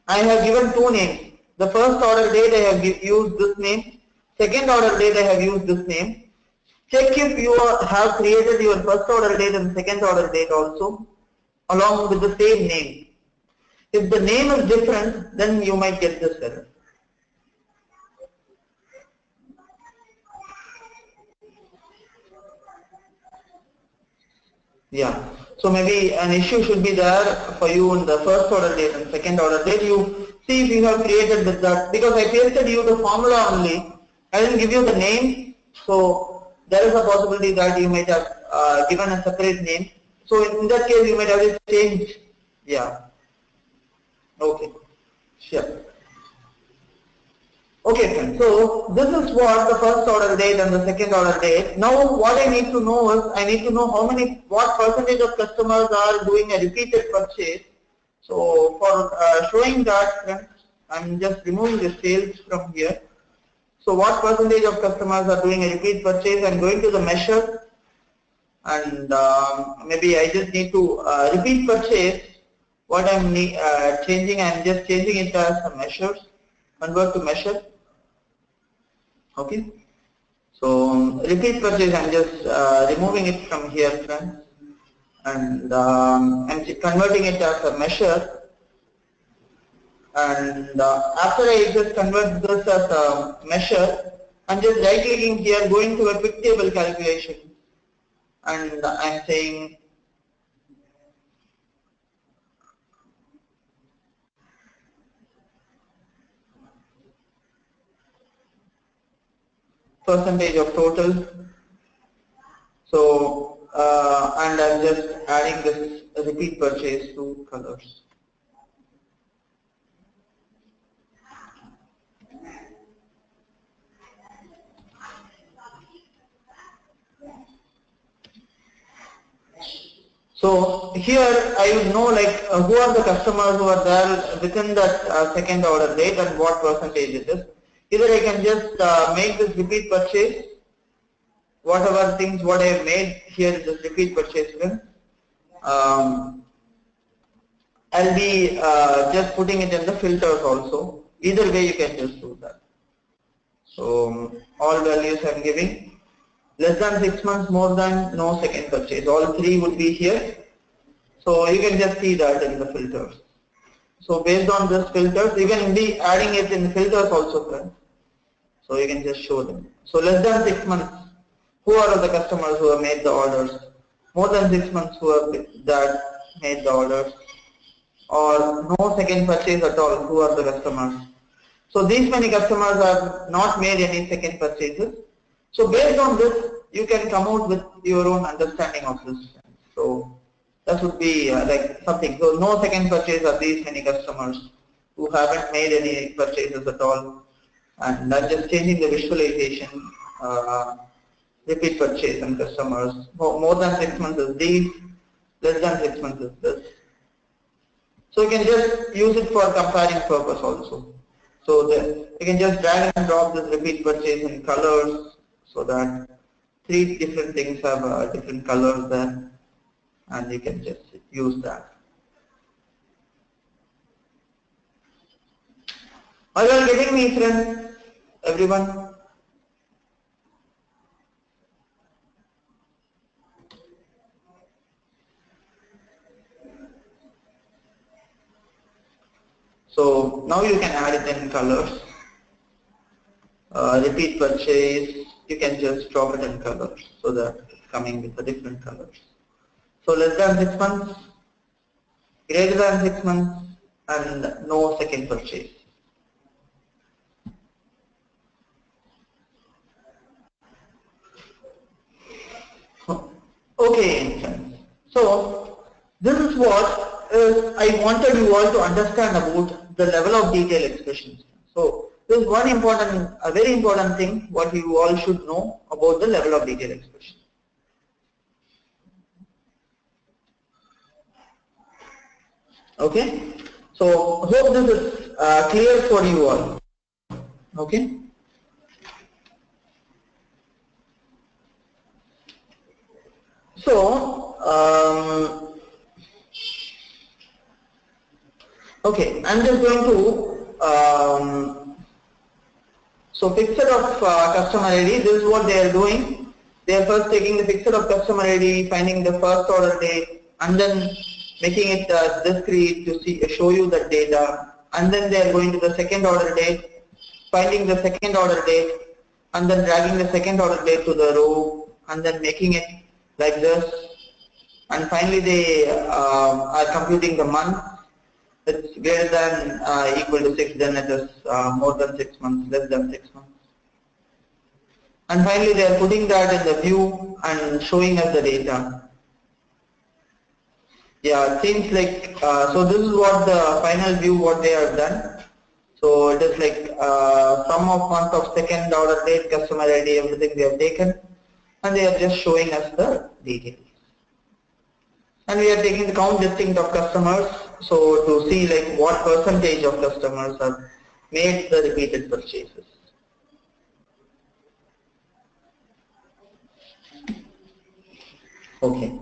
[SPEAKER 1] I have given two names. The first order date I have used this name. Second order date I have used this name. Check if you have created your first order date and second order date also along with the same name. If the name is different, then you might get this error. Yeah. So maybe an issue should be there for you in the first order date and second order date. You see if you have created that, because I pasted you the formula only. I didn't give you the name. So there is a possibility that you might have given a separate name. So in that case you might have to change. Yeah. Okay. Sure. Okay, friends. So this is what the first order date and the second order date. Now what I need to know is, I need to know what percentage of customers are doing a repeated purchase. So for showing that, friends, I'm just removing the sales from here. So what percentage of customers are doing a repeat purchase? I'm going to the measure, and maybe I just need to repeat purchase. What I'm changing, I'm just changing it as a measures, convert to measure. Okay. So repeat purchase, I'm just removing it from here, friends, and I'm converting it as a measure. And after I just convert this as a measure, I'm just right clicking here, going to a quick table calculation, and I'm saying percentage of total. So and I'm just adding this repeat purchase to colors. So here I would know like who are the customers who are there within that second order date and what percentage it is. Either I can just make this repeat purchase, whatever things what I have made here is this repeat purchase bin. I'll be just putting it in the filters also. Either way you can just do that. So all values I'm giving. Less than 6 months, more than, no second purchase. All three would be here. So you can just see that in the filters. So based on this filters, you can be adding it in the filters also, friends. So you can just show them. So less than 6 months, who are the customers who have made the orders? More than 6 months who have made the orders? Or no second purchase at all, who are the customers? So these many customers have not made any second purchases. So based on this, you can come out with your own understanding of this. So that would be like something. So no second purchase are these many customers who haven't made any purchases at all. And I'm just changing the visualization, repeat purchase and customers. More than 6 months is these, less than 6 months is this. So you can just use it for comparing purpose also. So you can just drag and drop this repeat purchase in colors so that three different things have different colors there, and you can just use that. Are you all getting me, friends? Everyone? So now you can add it in colors. Repeat purchase, you can just drop it in colors so that it's coming with the different colors. So less than 6 months, greater than 6 months, and no second purchase. Okay, friends. So this is what I wanted you all to understand about the level of detail expressions. So this is one important, a very important thing what you all should know about the level of detail expression. Okay. So hope this is clear for you all. Okay. So okay, I'm just going to so fixed of customer ID. This is what they are doing. They are first taking the fixed of customer ID, finding the first order date, and then making it discrete to show you the data, and then they are going to the second order date, finding the second order date, and then dragging the second order date to the row, and then making it like this, and finally they are computing the month. It's greater than equal to 6, then it is more than 6 months, less than 6 months. And finally they are putting that in the view and showing us the data. Yeah, it seems like, so this is what the final view what they have done. So it is like sum of month of second order date, customer ID, everything they have taken, and they are just showing us the details. And we are taking the count distinct of customers, so to see like what percentage of customers have made the repeated purchases. Okay.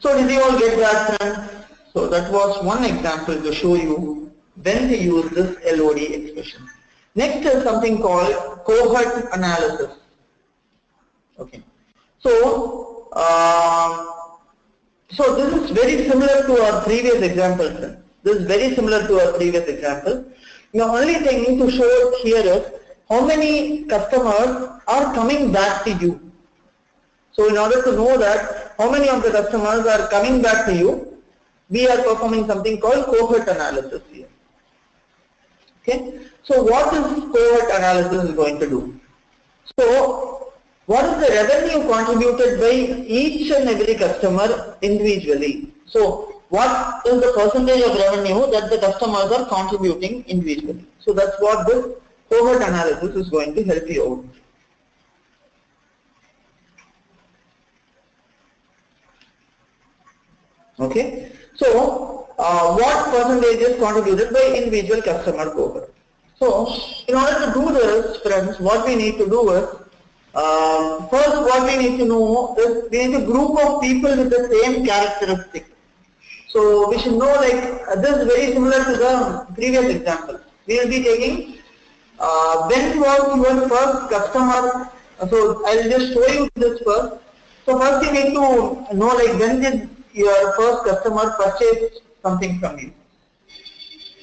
[SPEAKER 1] So did you all get that, friends? So that was one example to show you when to use this LOD expression. Next is something called cohort analysis. Okay. So, so this is very similar to our previous example. This is very similar to our previous example. The only thing to show here is how many customers are coming back to you. So in order to know that how many of the customers are coming back to you, we are performing something called cohort analysis here. Okay. So what is cohort analysis is going to do? So what is the revenue contributed by each and every customer individually? So what is the percentage of revenue that the customers are contributing individually? So that's what this cohort analysis is going to help you out. Okay. So what percentage is contributed by individual customer cohort? So in order to do this, friends, what we need to do is, first what we need to know is we need a group of people with the same characteristics. So we should know, like, this is very similar to the previous example. We will be taking when was your first customer. So I will just show you this first. So first you need to know, like, when did your first customer purchase something from you.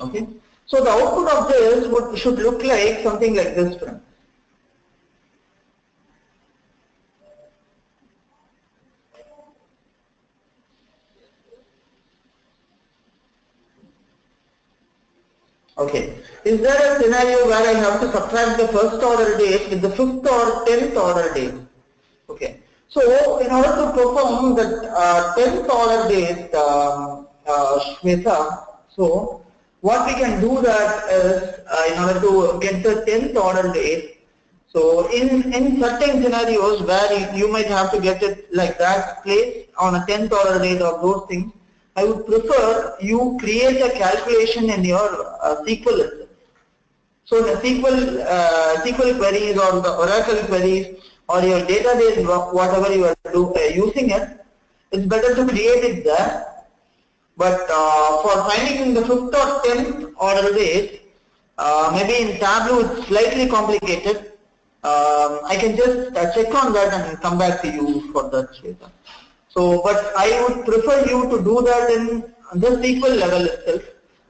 [SPEAKER 1] Okay. So the output of this should look like something like this, friends. Okay. Is there a scenario where I have to subtract the first order date with the 5th or 10th order date? Okay. So in order to perform the 10th order date, Shweta, so what we can do that is, in order to get the 10th order date, so in certain scenarios where you might have to get it like that place on a 10th order date or those things, I would prefer you create a calculation in your SQL itself. So the SQL queries or the Oracle queries or your database, whatever you are using it, it's better to create it there. But for finding the 5th or 10th order date, maybe in Tableau it's slightly complicated. I can just check on that and come back to you for that data. So, but I would prefer you to do that in the SQL level itself,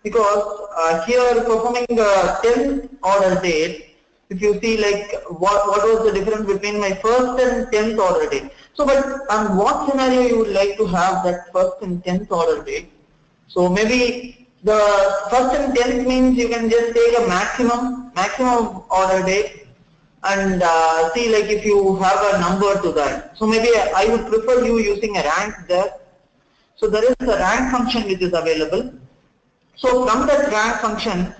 [SPEAKER 1] because here performing the 10th order date, if you see, like, what was the difference between my first and 10th order date. So, but on what scenario you would like to have that first and 10th order date? So maybe the first and 10th means you can just take a maximum order date and see, like, if you have a number to that. So maybe I would prefer you using a rank there. So there is a rank function which is available. So from that rank function,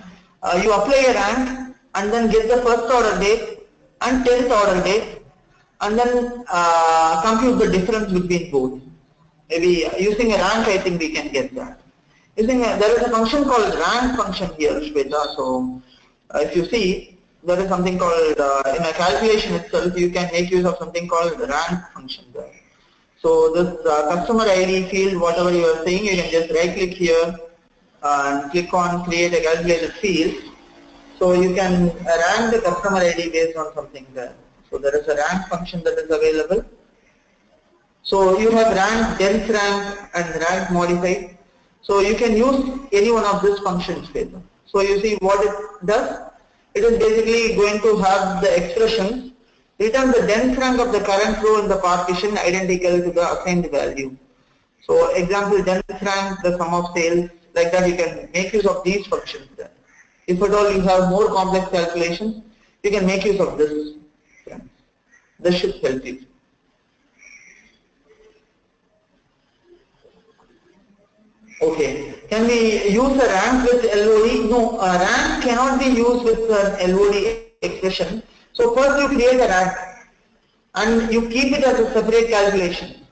[SPEAKER 1] you apply a rank and then get the first order date and 10th order date, and then compute the difference between both. Maybe using a rank, I think we can get that. There is a function called rank function here, Shweta. So if you see, there is something called, in a calculation itself, you can make use of something called rank function there. So this customer ID field, whatever you are saying, you can just right click here and click on create a calculated field. So you can rank the customer ID based on something there. So there is a rank function that is available. So you have rank, dense rank and rank modified. So you can use any one of these functions here. So you see what it does. It is basically going to have the expressions, return the dense rank of the current row in the partition identical to the assigned value. So example, dense rank, the sum of sales, like that you can make use of these functions there. If at all you have more complex calculations, you can make use of this. This should help you. Okay, can we use a rank with LOD? No, a rank cannot be used with an LOD expression. So first you create a rank and you keep it as a separate calculation.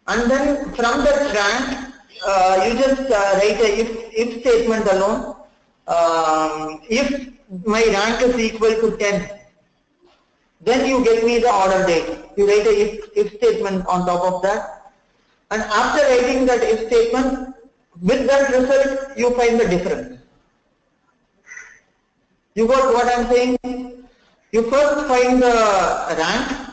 [SPEAKER 1] And then from that rank, you just write a if statement alone. If my rank is equal to 10, then you get me the order date. You write a if statement on top of that. And after writing that if statement, with that result, you find the difference. You got what I am saying? You first find the rank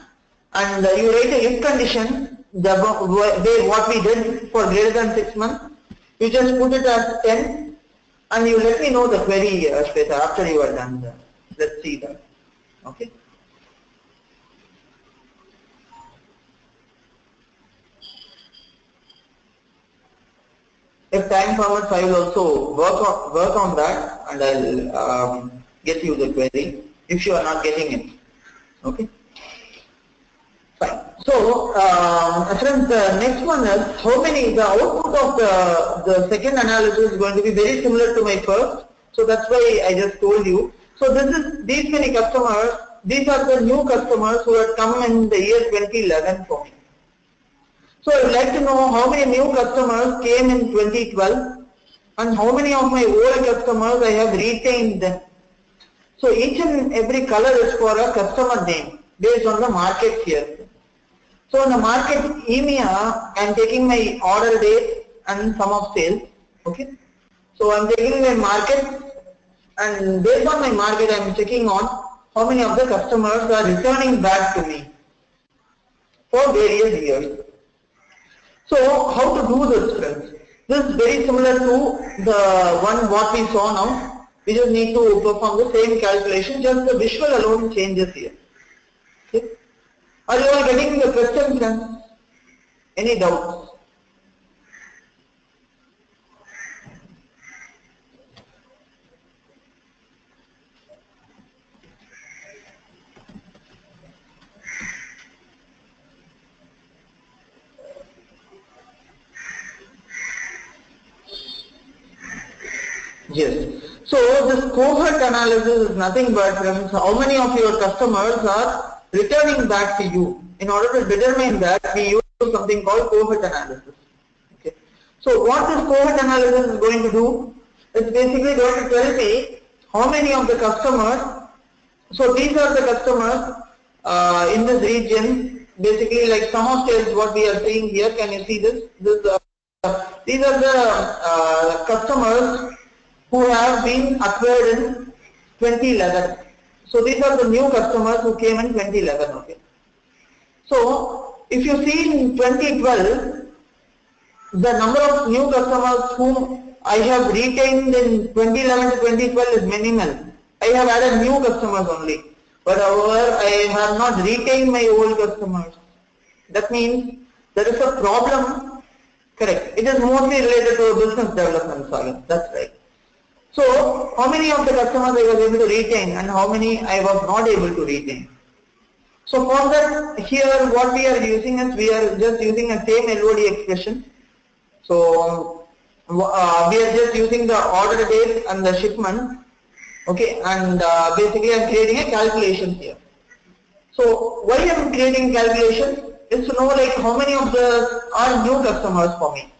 [SPEAKER 1] and you write a if condition, what we did for greater than 6 months. You just put it as 10 and you let me know the query, Shweta, after you are done. Let's see that. Okay. If time permits, I will also work on that and I'll get you the query if you are not getting it. Okay. Fine. So, friends, the next one is the output of the second analysis is going to be very similar to my first. So that's why I just told you. So these many customers, these are the new customers who had come in the year 2011 for me. So I would like to know how many new customers came in 2012 and how many of my old customers I have retained them. So each and every color is for a customer name based on the market here. So in the market EMEA, I am taking my order date and sum of sales. Okay. So I am taking my market, and based on my market I am checking on how many of the customers are returning back to me for various years. So how to do this, friends? This is very similar to the one what we saw now. We just need to perform the same calculation, just the visual alone changes here. Okay. Are you all getting the question, friends? Any doubts? Yes. So this cohort analysis is nothing but, friends, how many of your customers are returning back to you. In order to determine that, we use something called cohort analysis. Okay. So what this cohort analysis is going to do, it's basically going to tell me how many of the customers. So these are the customers in this region. Basically, like sum of sales, what we are seeing here. Can you see this? These are the customers who have been acquired in 2011. So these are the new customers who came in 2011. Okay. So if you see in 2012, the number of new customers whom I have retained in 2011 to 2012 is minimal. I have added new customers only. But however, I have not retained my old customers. That means there is a problem. Correct. It is mostly related to business development, Sagar. That's right. So, how many of the customers I was able to retain and how many I was not able to retain? So, for that, here what we are using is we are just using a same LOD expression. So, we are just using the order date and the shipment. Okay, and basically I am creating a calculation here. So, why I am creating calculation is to know like how many of the are new customers for me.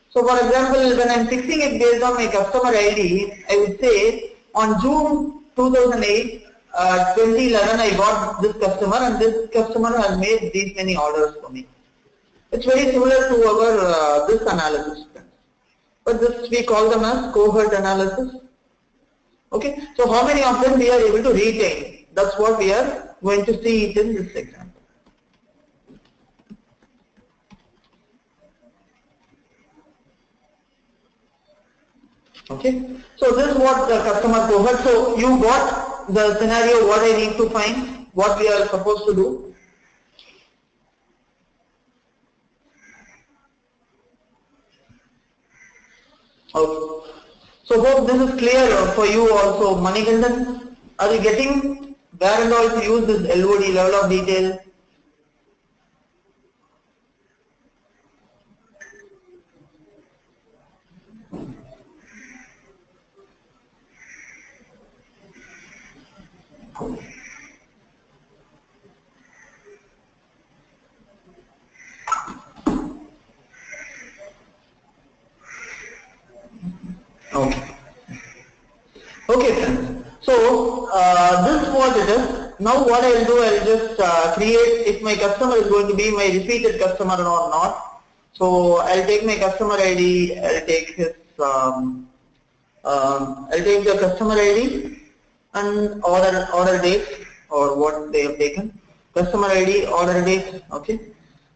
[SPEAKER 1] So for example, when I am fixing it based on my customer ID, I would say on June 2008, 2011, I got this customer and this customer has made these many orders for me. It's very similar to our this analysis, but this we call them as cohort analysis. Okay, so how many of them we are able to retain? That's what we are going to see it in this example. Okay, so this is what the customer cohort. So you got the scenario what I need to find, what we are supposed to do. Okay. So hope this is clear for you also. Manikandan, are you getting where and all to use this LOD, level of detail? Okay. Okay, friends. So this is what it is. Now what I will do, I will just create if my customer is going to be my repeated customer or not. So I will take my customer ID. I will take his. I'll take the customer ID and order date or what they have taken. Customer ID, order date. Okay.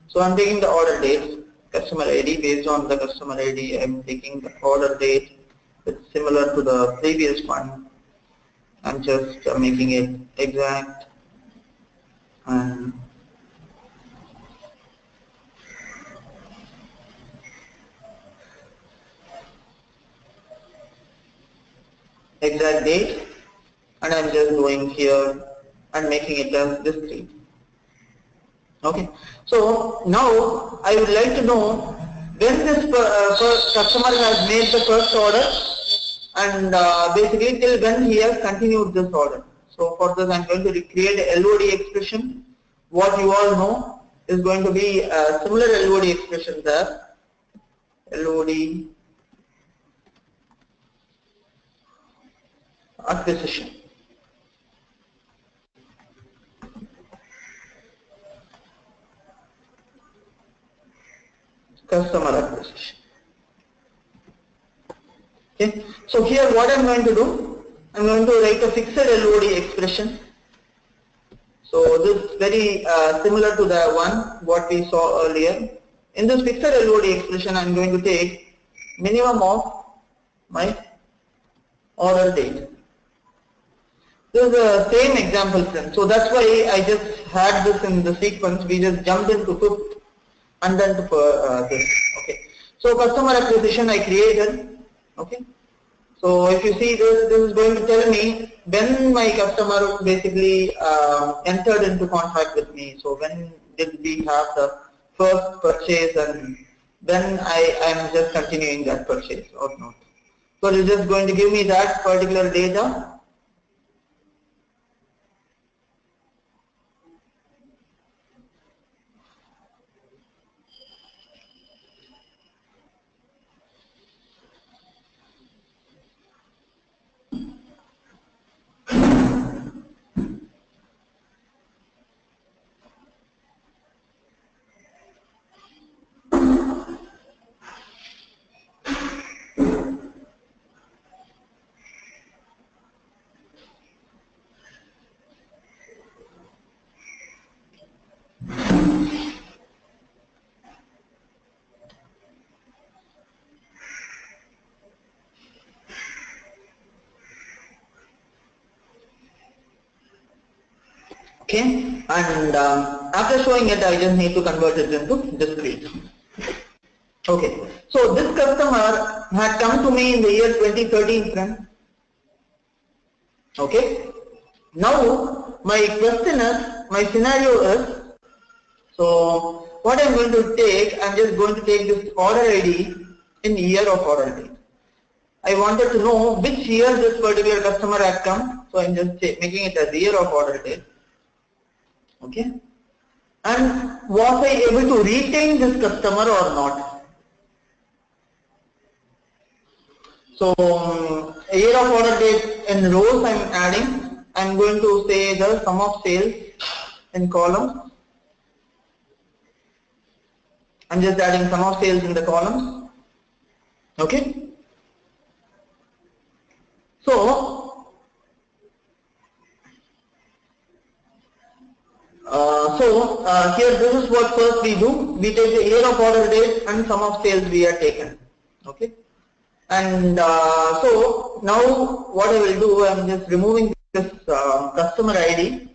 [SPEAKER 1] So I'm taking the order date, customer ID. Based on the customer ID, I'm taking the order date. It's similar to the previous one. I'm just making it exact and exact date, and I'm just going here and making it as this 3. Okay. So now I would like to know when this customer has made the first order and basically till when he has continued this order. So for this I'm going to create a LOD expression, what you all know. is going to be a similar LOD expression there. LOD acquisition. Customer acquisition. Okay. So here what I'm going to do, I'm going to write a fixed LOD expression. So this is very similar to the one what we saw earlier. In this fixed LOD expression, I'm going to take minimum of my order date. This is the same example, friends. So that's why I just had this in the sequence. We just jumped into fifth and then to this. Okay. So customer acquisition I created. Okay. So if you see this, this is going to tell me when my customer basically entered into contract with me. So when did we have the first purchase and then I am just continuing that purchase or not. So it is just going to give me that particular data. Okay, and after showing it, I just need to convert it into discrete. Okay, so this customer had come to me in the year 2013, friend. Okay, now my question is, my scenario is, so what I'm going to take, I'm just going to take this order ID in year of order date. I wanted to know which year this particular customer had come, so I'm just making it as year of order date. Okay, and was I able to retain this customer or not? So year of order date in rows I'm adding. I'm going to say the sum of sales in columns. I'm just adding sum of sales in the columns. Okay. So here this is what first we do. We take the year of order date and sum of sales we are taken. Okay. And so now what I will do, I am just removing this customer ID.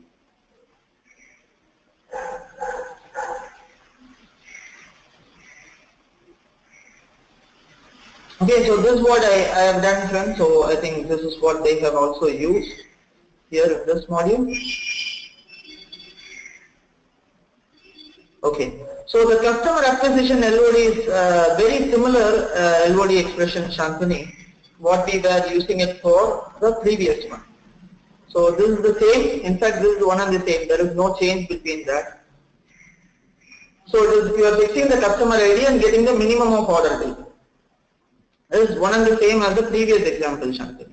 [SPEAKER 1] Okay, so this is what I have done, friends. So I think this is what they have also used here in this module. Okay, so the customer acquisition LOD is very similar LOD expression, Shantanu, what we were using it for the previous one. So this is the same. In fact, this is one and the same. There is no change between that. So it is, you are fixing the customer ID and getting the minimum of order date. This is one and the same as the previous example, Shantanu.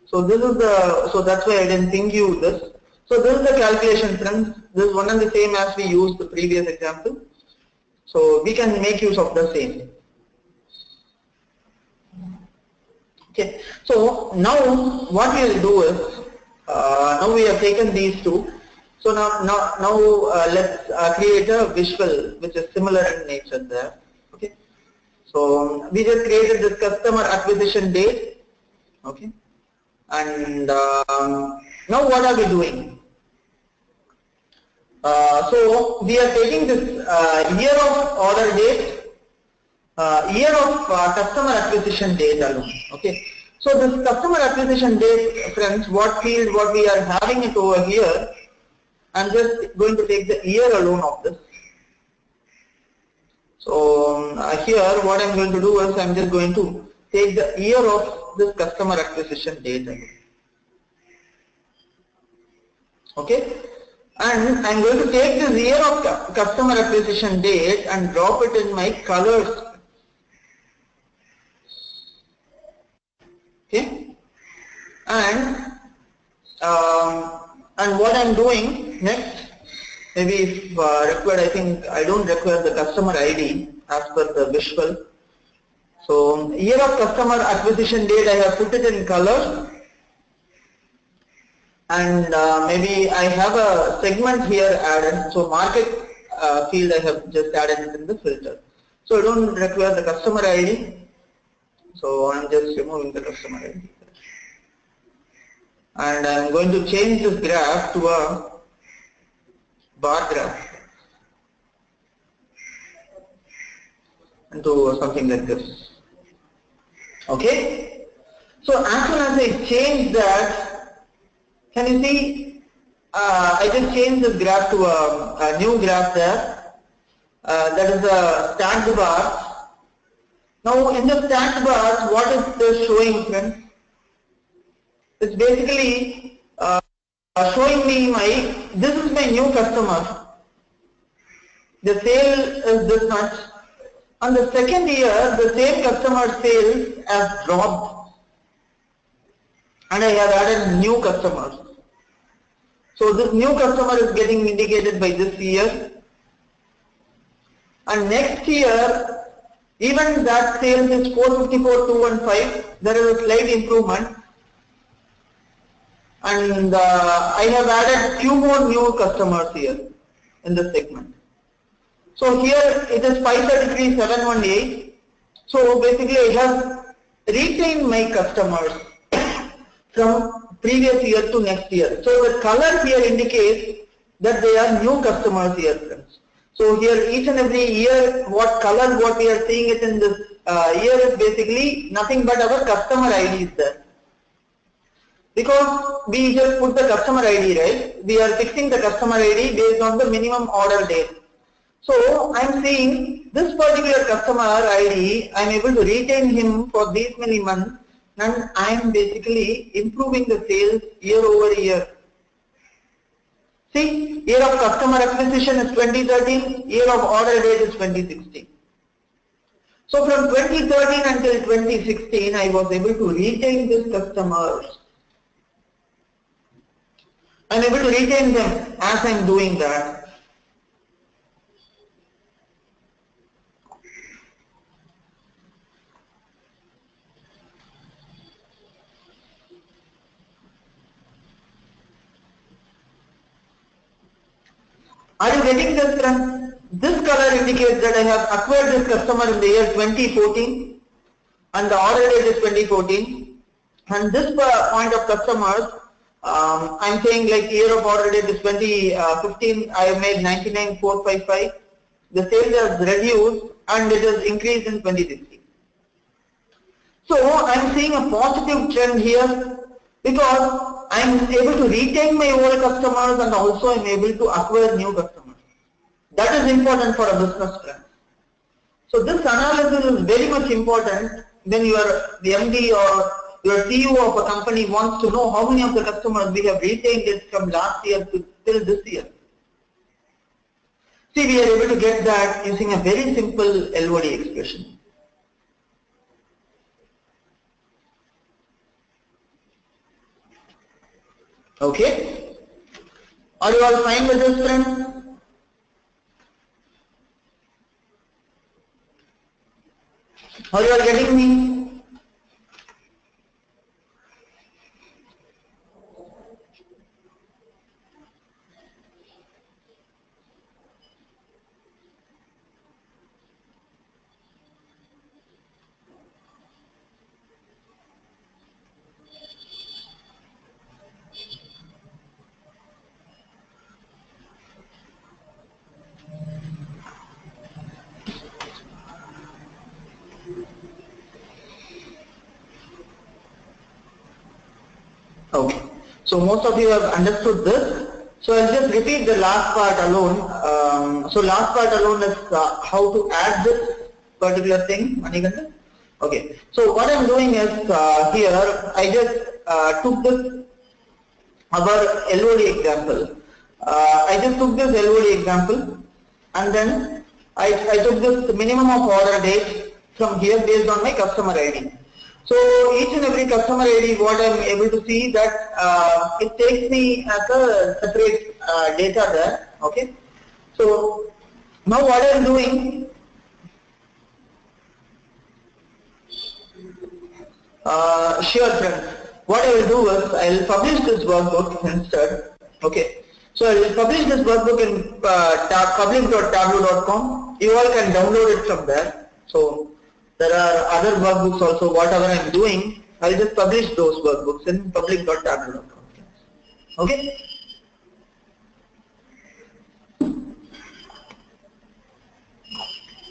[SPEAKER 1] So this is the, so that's why I didn't ping you this. So this is the calculation, friends. This is one and the same as we used the previous example. So we can make use of the same. Okay. So now what we will do is, now we have taken these two. So now let's create a visual which is similar in nature there. Okay. So we just created this customer acquisition date. Okay. And now what are we doing? So we are taking this year of order date, year of customer acquisition date alone. Okay. So this customer acquisition date, friends, what field, what we are having it over here, I'm just going to take the year alone of this. So here what I'm going to do is I'm just going to take the year of this customer acquisition date again. Okay. And I'm going to take this year of customer acquisition date and drop it in my colors. Okay, and what I'm doing next, maybe if required, I think I don't require the customer ID as per the visual. So year of customer acquisition date, I have put it in color, and maybe I have a segment here added. So market field I have just added it in the filter. So I don't require the customer ID. So I'm just removing the customer ID. And I'm going to change this graph to a bar graph and to something like this. Okay. So as soon as I change that, can you see? I just changed this graph to a new graph there. That is a stacked bar. Now in the stacked bars, what is this showing, friends? It's basically showing me this is my new customer. The sale is this much. On the second year, the same customer sales has dropped, and I have added new customers. So this new customer is getting indicated by this year, and next year, even that sales is 454,215. There is a slight improvement. And I have added few more new customers here in this segment. So here it is 533,718. So basically I have retained my customers from previous year to next year. So the color here indicates that they are new customers here, friends. So here each and every year what color what we are seeing it in this year is basically nothing but our customer ID is there. Because we just put the customer ID, right? We are fixing the customer ID based on the minimum order date. So I'm seeing this particular customer ID, I'm able to retain him for these many months, and I'm basically improving the sales year over year. See, year of customer acquisition is 2013, year of order date is 2016. So from 2013 until 2016, I was able to retain these customers. I'm able to retain them as I'm doing that. Are you getting this, friends? This color indicates that I have acquired this customer in the year 2014 and the order date is 2014. And this point of customers, I'm saying like year of order date is 2015, I have made 99,455. The sales has reduced and it has increased in 2016. So I'm seeing a positive trend here because I'm able to retain my old customers and also I'm able to acquire new customers. That is important for a business trend. So this analysis is very much important when you are the MD or your CEO of a company wants to know how many of the customers we have retained it from last year to till this year. See, we are able to get that using a very simple LOD expression. Okay? Are you all fine with this, friends? Are you all getting me? Okay, so most of you have understood this. So I'll just repeat the last part alone. So last part alone is how to add this particular thing, Manikanda. Okay, so what I'm doing is here I just took this our LOD example. I just took this LOD example, and then I took this minimum of order date from here based on my customer ID. So each and every customer ID, what I am able to see that it takes me as a separate data there. Okay. So now what I am doing, sure friends, what I will do is I will publish this workbook instead. Okay. So I will publish this workbook in public.tableau.com. You all can download it from there. So there are other workbooks also. Whatever I am doing, I will just publish those workbooks in public.tableau.com. Okay.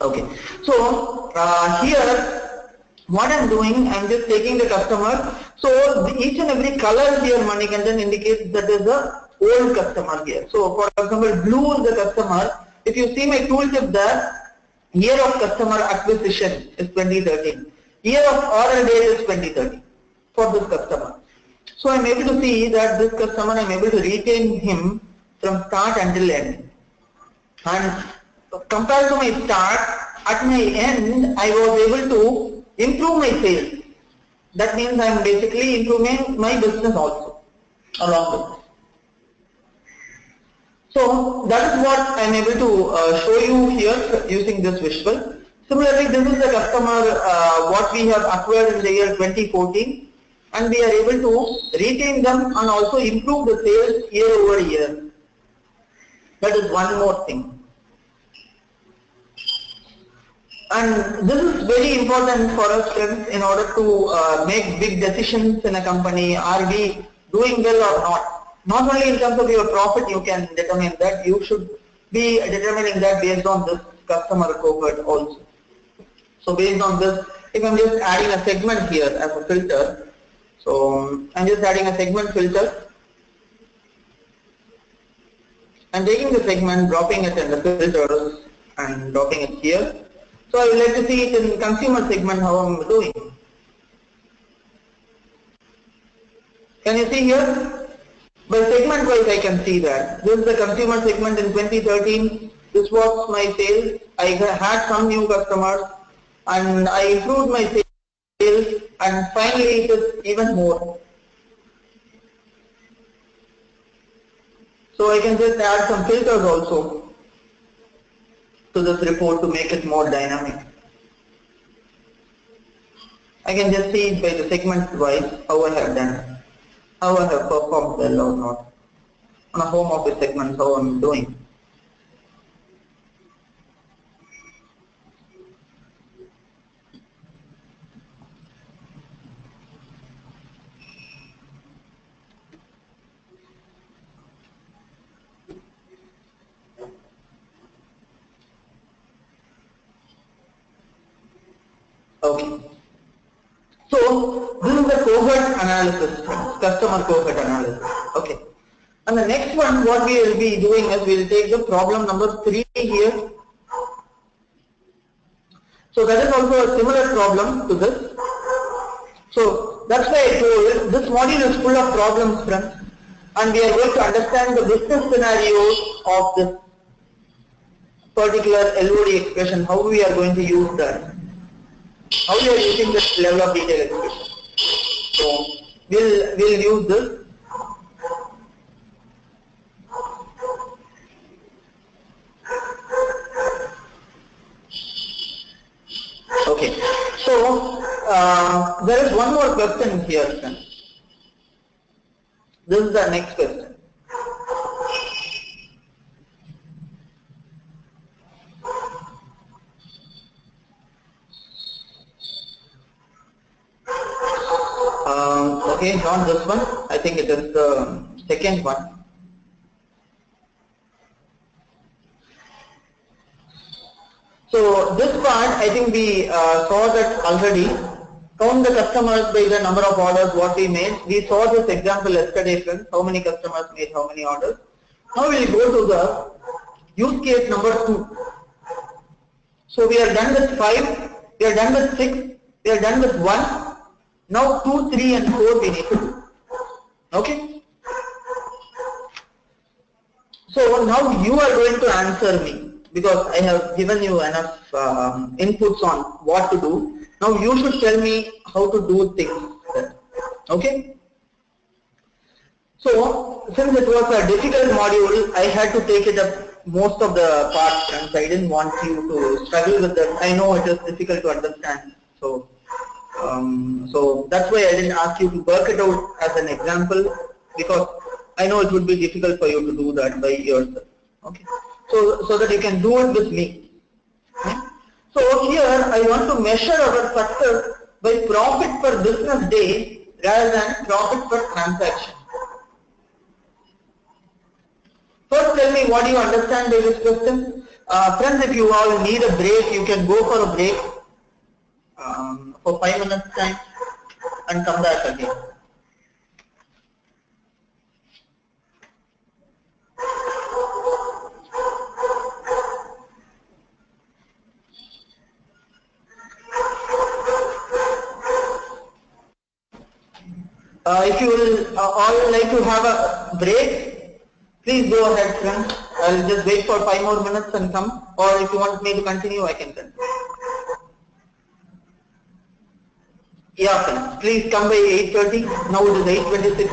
[SPEAKER 1] Okay. So here, what I'm doing, I'm just taking the customer. So each and every color here, Manikandan, indicates that is a old customer here. So for example, blue is the customer. If you see my tooltip there, year of customer acquisition is 2013. Year of order date is 2013 for this customer. So I'm able to see that this customer, I'm able to retain him from start until end. And compared to my start, at my end, I was able to improve my sales. That means I am basically improving my business also along with it. So that is what I am able to show you here using this visual. Similarly, this is the customer what we have acquired in the year 2014, and we are able to retain them and also improve the sales year over year. That is one more thing. And this is very important for us, friends, in order to make big decisions in a company. Are we doing well or not? Not only in terms of your profit, you can determine that. You should be determining that based on this customer cohort also. So based on this, if I'm just adding a segment here as a filter, so I'm just adding a segment filter. I'm taking the segment, dropping it in the filters and dropping it here. So I would like to see it in consumer segment how I'm doing. Can you see here? By segment wise I can see that. This is the consumer segment in 2013. This was my sales. I had some new customers and I improved my sales, and finally it is even more. So I can just add some filters also to this report to make it more dynamic. I can just see by the segment wise how I have done, how I have performed well or not. On a home office segment, how I'm doing. Okay. So this is the cohort analysis, customer cohort analysis. Okay. And the next one, what we will be doing is we will take the problem number 3 here. So that is also a similar problem to this. So that's why I told this module is full of problems, friends, and we are going to understand the business scenarios of this particular LOD expression, how we are going to use that. How we are using this level of detail expression. So we'll use this. Okay. So there is one more question here, friends. This is the next question. Okay, not this one. I think it is the second one. So this part, I think we saw that already. Count the customers by the number of orders what we made. We saw this example yesterday, friends. How many customers made how many orders. Now we will go to the use case number 2. So we are done with 5. We are done with 6. We are done with 1. Now 2, 3 and 4 we need to do. Okay. So now you are going to answer me because I have given you enough inputs on what to do. Now you should tell me how to do things. Okay? So since it was a difficult module, I had to take it up most of the parts, and I didn't want you to struggle with that. I know it is difficult to understand. So that's why I didn't ask you to work it out as an example, because I know it would be difficult for you to do that by yourself. Okay, so that you can do it with me. Okay? So here I want to measure our success by profit per business day rather than profit per transaction. First, tell me what do you understand by this question. Friends, if you all need a break, you can go for a break for 5 minutes time and come back again. If you will all like to have a break, please go ahead, friends. I'll just wait for 5 more minutes and come. Or if you want me to continue, I can continue. Yeah, friends. Please come by 8:30. Now it is 8:26.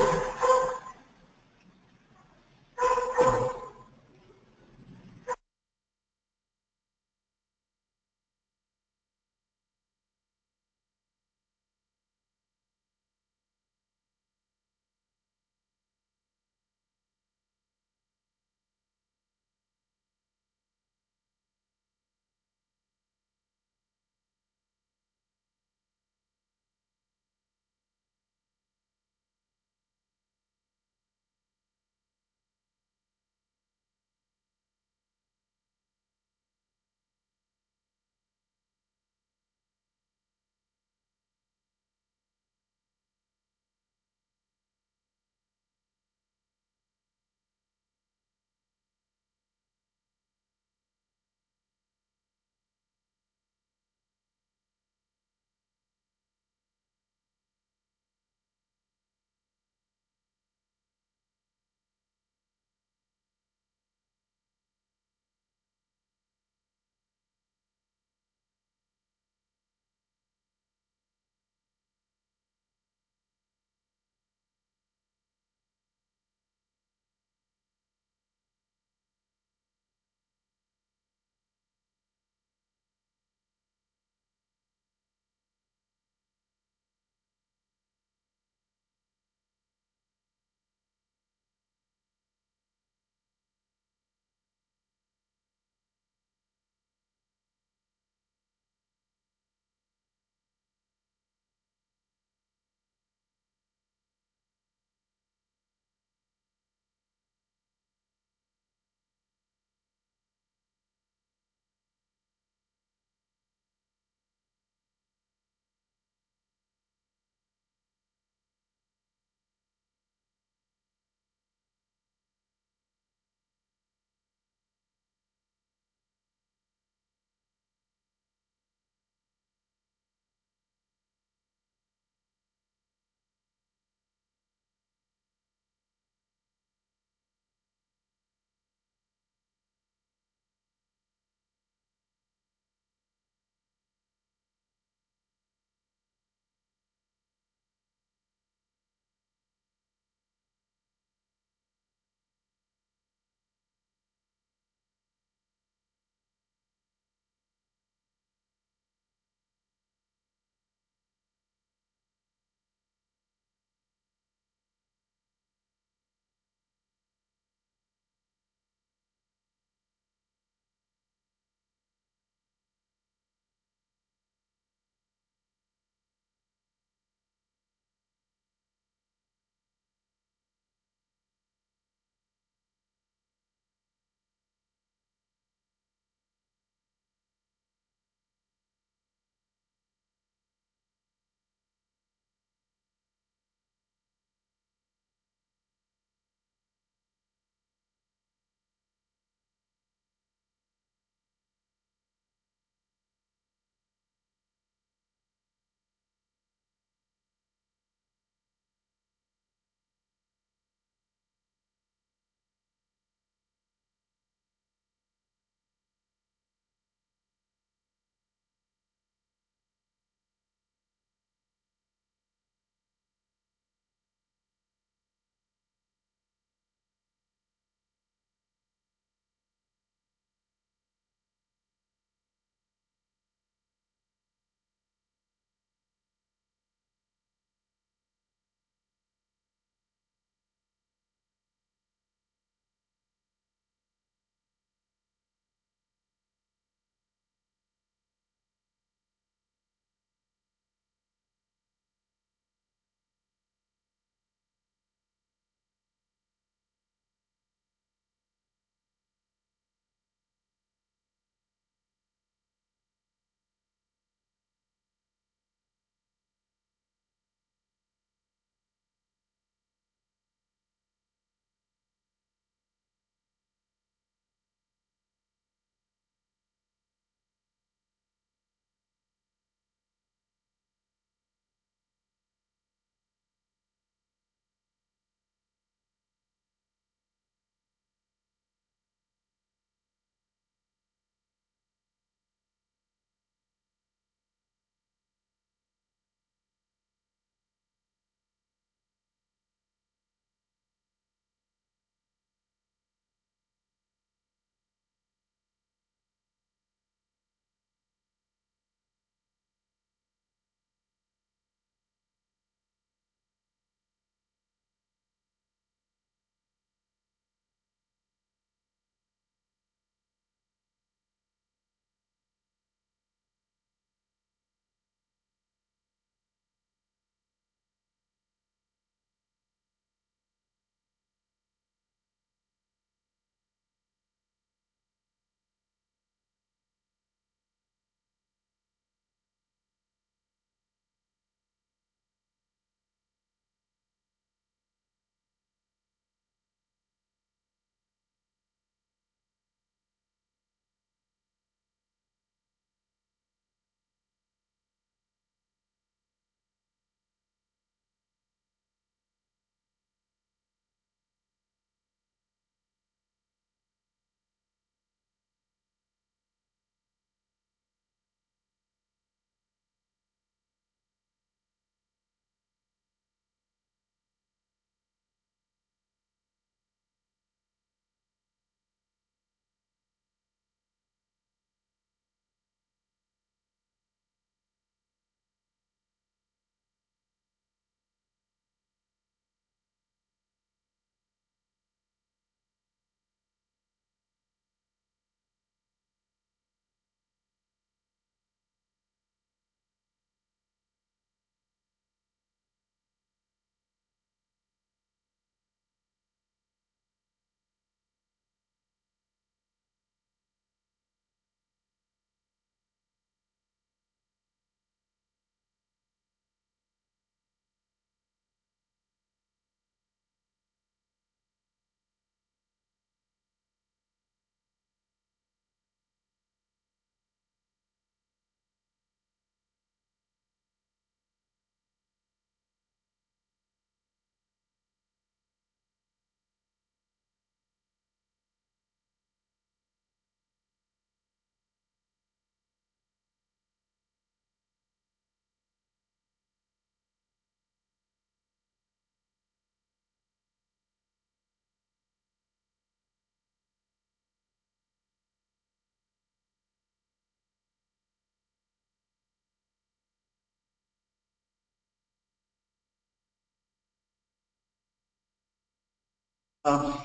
[SPEAKER 1] Uh,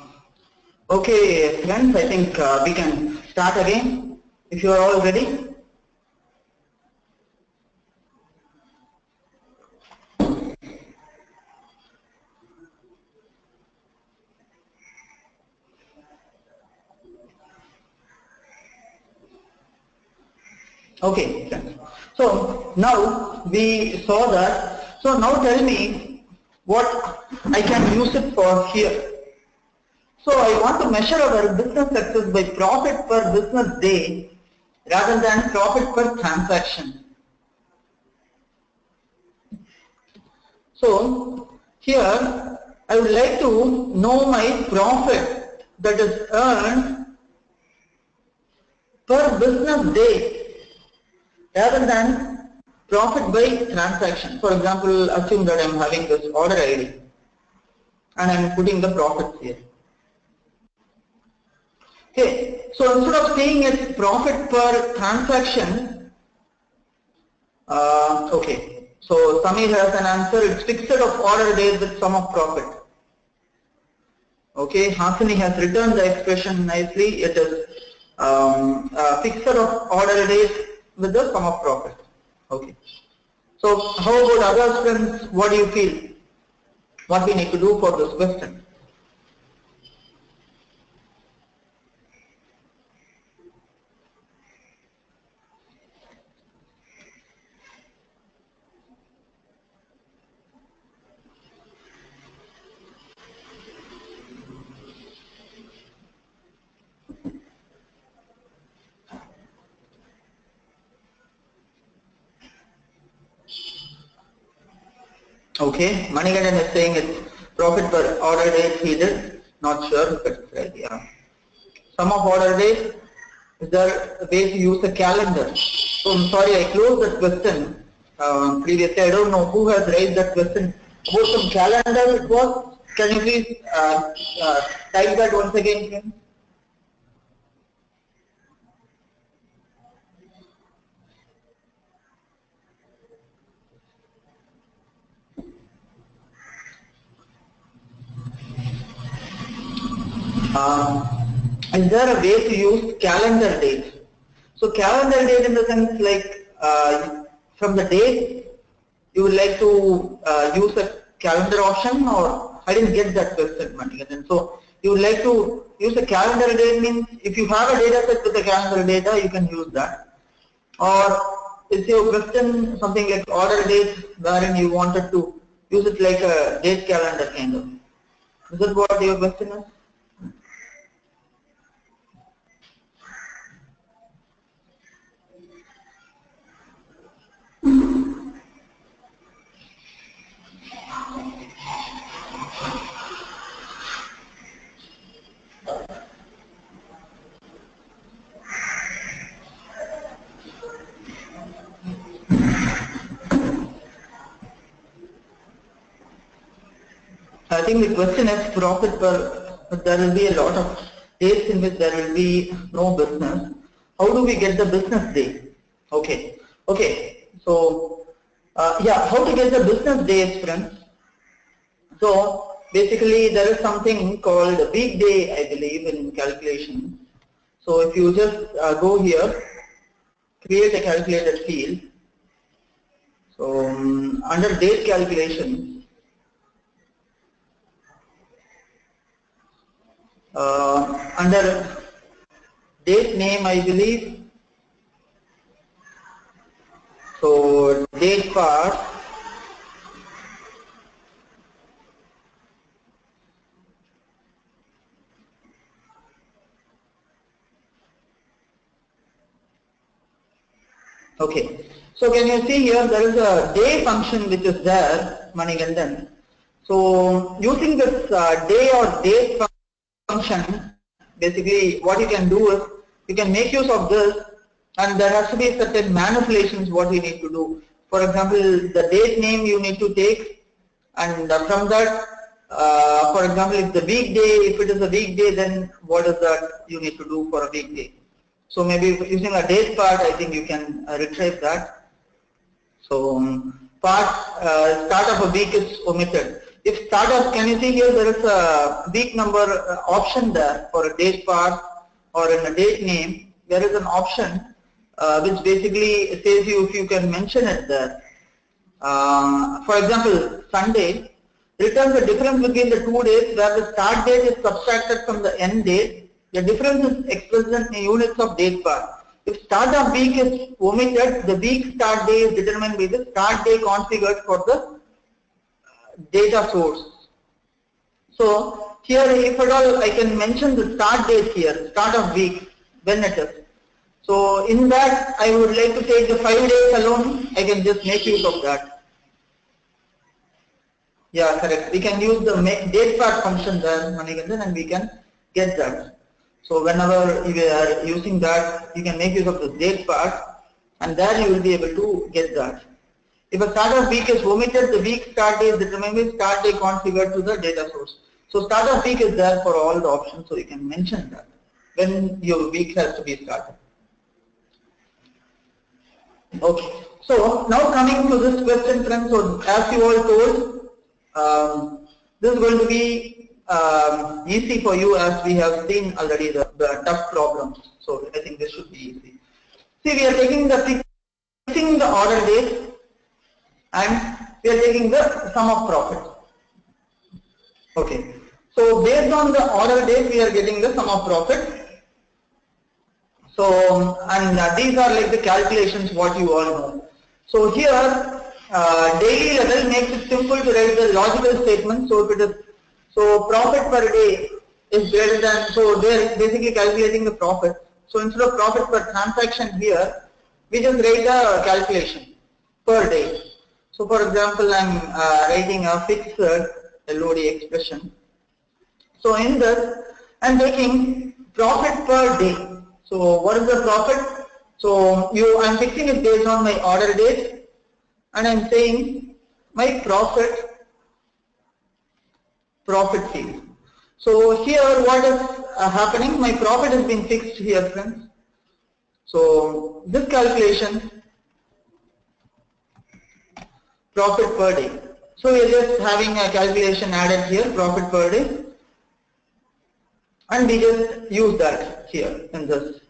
[SPEAKER 1] okay, friends, I think we can start again if you are all ready. Okay, friends. So now we saw that. So now tell me what I can use it for here. So I want to measure our business success by profit per business day rather than profit per transaction. So here I would like to know my profit that is earned per business day rather than profit by transaction. For example, assume that I am having this order ID and I am putting the profits here. Okay, so instead of saying it's profit per transaction, okay, so Samir has an answer, it's fixed of order days with sum of profit. Okay, Hasani has returned the expression nicely, it is fixed of order days with the sum of profit. Okay, so how about others, friends, what do you feel? What we need to do for this question? Okay, Manigandan is saying it's profit per order days he did. Not sure if it's right. Yeah. Sum of order days, is there a way to use a calendar? So I'm sorry, I closed that question previously. I don't know who has raised that question. About some calendar it was. Can you please type that once again, please? Is there a way to use calendar dates? So calendar date in the sense like from the date you would like to use a calendar option, or I didn't get that question, Manikandan. So you would like to use a calendar date means if you have a data set with a calendar data you can use that, or is your question something like order date wherein you wanted to use it like a date calendar kind of? Is that what your question is? I think the question is profit per, but there will be a lot of days in which there will be no business. How do we get the business day? Okay, okay. So, yeah, how to get the business days, friends? So, basically there is something called a weekday, I believe, in calculation. So, if you just go here, create a calculated field. So, under date calculation, under date name, I believe. So date part, okay. So can you see here there is a day function which is there, Manigandan. So using this day or date function, basically what you can do is you can make use of this, and there has to be certain manipulations what we need to do. For example, the date name you need to take, and from that, for example, if the weekday, if it is a weekday, then what is that you need to do for a weekday? So maybe using a date part, I think you can retrieve that. So part start of a week is omitted. if start of, can you see here there is a week number option there for a date part or in a date name. There is an option which basically says you if you can mention it there. For example, Sunday returns the difference between the 2 days where the start date is subtracted from the end date. The difference is expressed in units of date part. If start of week is omitted, the week start day is determined by the start day configured for the data source. So here, if at all, I can mention the start date here, start of week, when it is. So in that, I would like to take the 5 days alone. I can just make use of that. Yeah, correct. We can use the date part function there, and we can get that. So whenever you are using that, you can make use of the date part, and there you will be able to get that. If a start of week is omitted, the week start day is determined by start day configured to the data source. So start of week is there for all the options, so you can mention that when your week has to be started. Okay. So now coming to this question, friends. So as you all told, this is going to be easy for you as we have seen already the tough problems. So I think this should be easy. See, we are taking the fixing the order date and we are taking the sum of profit. Okay. So based on the order date, we are getting the sum of profit. So and these are like the calculations what you all know. So here daily level makes it simple to write the logical statement. So if it is profit per day is greater than, so they're basically calculating the profit. So instead of profit per transaction here, we just write a calculation per day. So for example, I'm writing a fixed LOD expression. So in this, I'm taking profit per day. So what is the profit? So I'm fixing it based on my order date, and I'm saying my profit field. So here what is happening? My profit has been fixed here, friends. So this calculation, profit per day. So we are just having a calculation added here, profit per day, and we just use that here in this.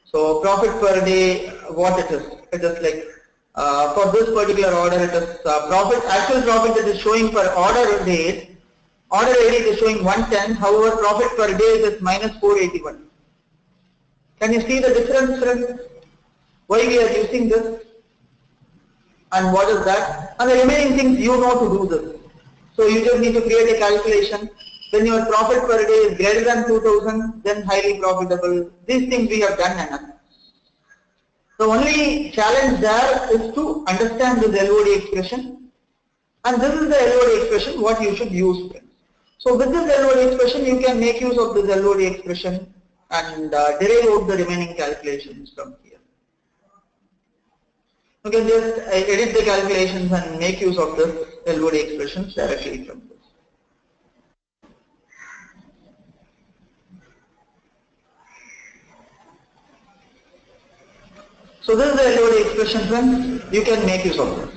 [SPEAKER 1] So profit per day, what it is? It is like for this particular order, it is profit, actual profit that is showing per order date. Order date is showing 110. However, profit per day is minus 481. Can you see the difference, friends? Why we are using this? And what is that? And the remaining things you know to do this. So you just need to create a calculation. When your profit per day is greater than 2000, then highly profitable. These things we have done enough. The only challenge there is to understand this LOD expression. And this is the LOD expression what you should use. So with this LOD expression, you can make use of this LOD expression and derive out the remaining calculations from here. You can just edit the calculations and make use of the LOD expressions directly from this. So this is the LOD expression, friends. You can make use of this.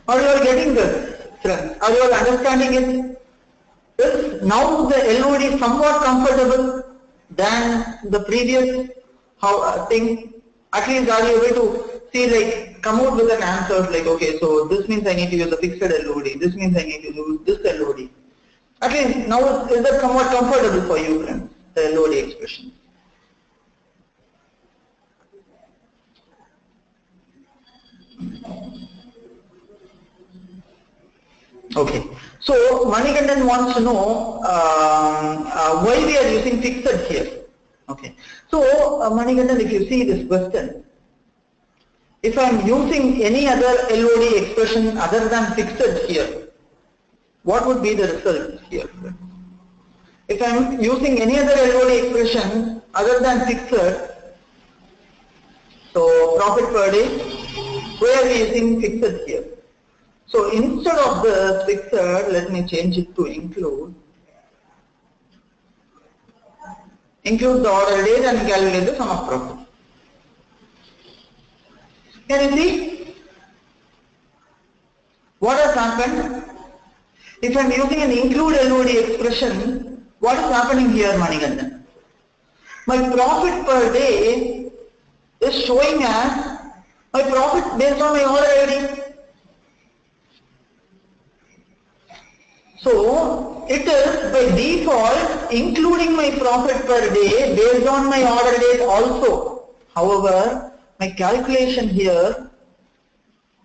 [SPEAKER 1] Are you all getting this, friends? Are you all understanding it? Is now the LOD somewhat comfortable than the previous thing? At least are you able to see, like, come out with an answer like, okay, so this means I need to use a fixed LOD. This means I need to use this LOD. At least now is that somewhat comfortable for you, friends? The LOD expression. Okay, so Manikandan wants to know why we are using fixed here. Okay, so Manikandan, if you see this question, if I am using any other LOD expression other than fixed here, what would be the result here? If I am using any other LOD expression other than fixed, so profit per day, why are we using fixed here? So instead of the fixed, let me change it to include. Include the order date and calculate the sum of profit. Can you see? What has happened? If I am using an include LOD expression, what is happening here, Manikandan? My profit per day is showing as my profit based on my order ID. So it is by default including my profit per day based on my order date also. However, my calculation here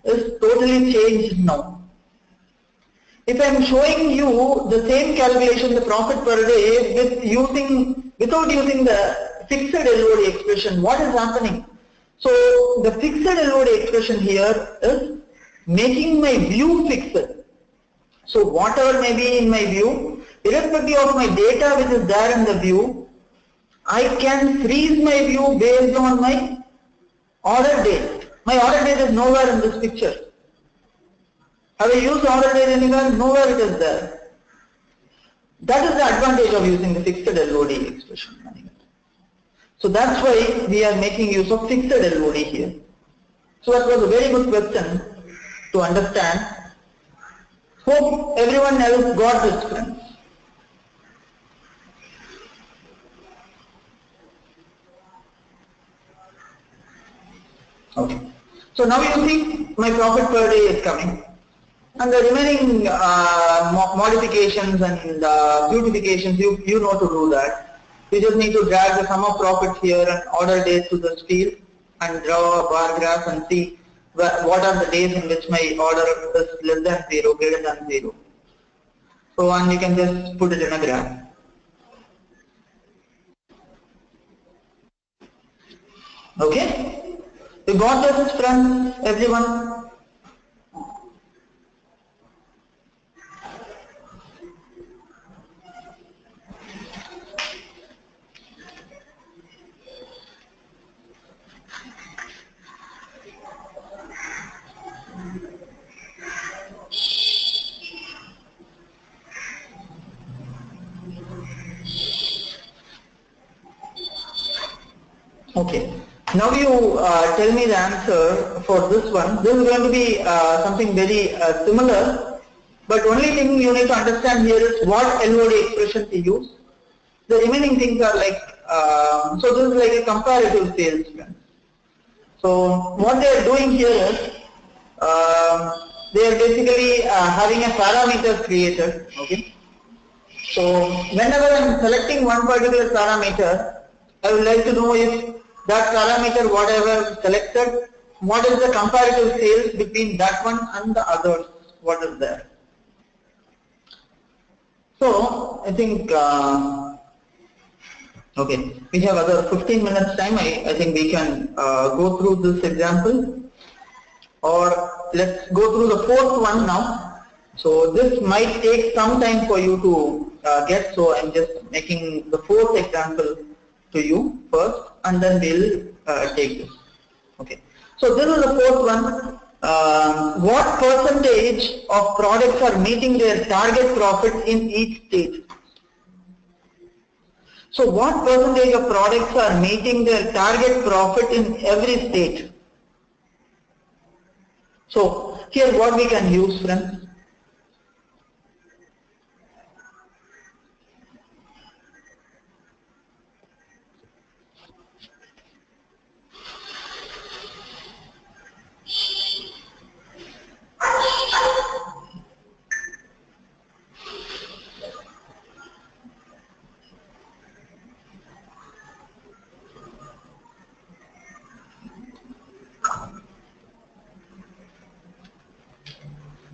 [SPEAKER 1] is totally changed now. If I am showing you the same calculation, the profit per day without using the fixed LOD expression, what is happening? So the fixed LOD expression here is making my view fixed. So whatever may be in my view, irrespective of my data which is there in the view, I can freeze my view based on my order date. My order date is nowhere in this picture. Have I used order date anywhere? Nowhere it is there. That is the advantage of using the fixed LOD expression. So that's why we are making use of fixed LOD here. So that was a very good question to understand. Hope everyone else got this, friends. Okay. So now you see my profit per day is coming. And the remaining modifications and beautifications, you know to do that. You just need to drag the sum of profits here and order days to this field and draw a bar graph and see what are the days in which my order is less than 0, greater than 0. So and you can just put it in a graph. Okay? You got this, friends, everyone? Okay. Now you tell me the answer for this one. This is going to be something very similar, but only thing you need to understand here is what LOD expression to use. The remaining things are like, so this is like a comparative sales. So what they are doing here is, they are basically having a parameter created. Okay. So whenever I am selecting one particular parameter, I would like to know if that parameter whatever selected, what is the comparative sales between that one and the others, what is there. So I think, okay, we have other 15 minutes time. I think we can go through this example, or let's go through the fourth one now. So this might take some time for you to get, so I'm just making the fourth example to you first, and then we'll take this. Okay. So this is the fourth one. What percentage of products are meeting their target profit in each state? So what percentage of products are meeting their target profit in every state? So here what we can use, friends.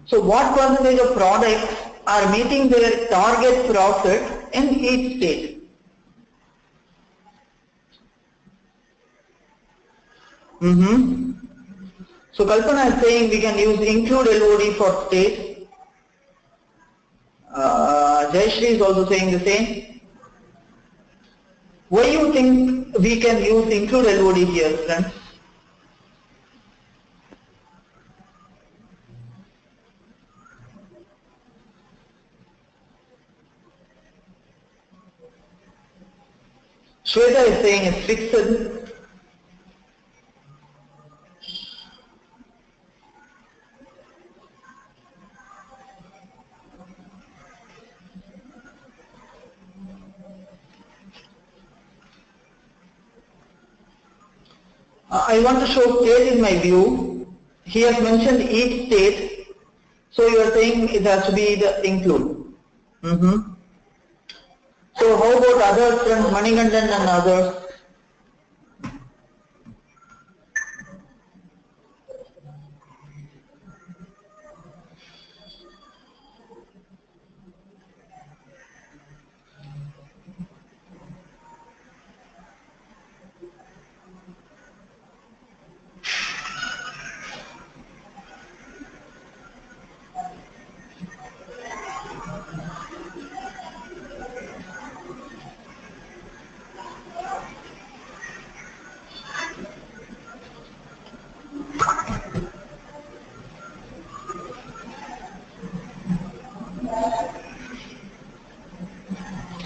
[SPEAKER 1] So what percentage of products are meeting their target profit in each state? So Kalpana is saying we can use include LOD for state. Jayashree is also saying the same. Why do you think we can use include LOD here, friends? Shweta is saying it's fixed. I want to show state in my view. He has mentioned each state, so you are saying it has to be the include. So how about others, friends, Manikandan and others?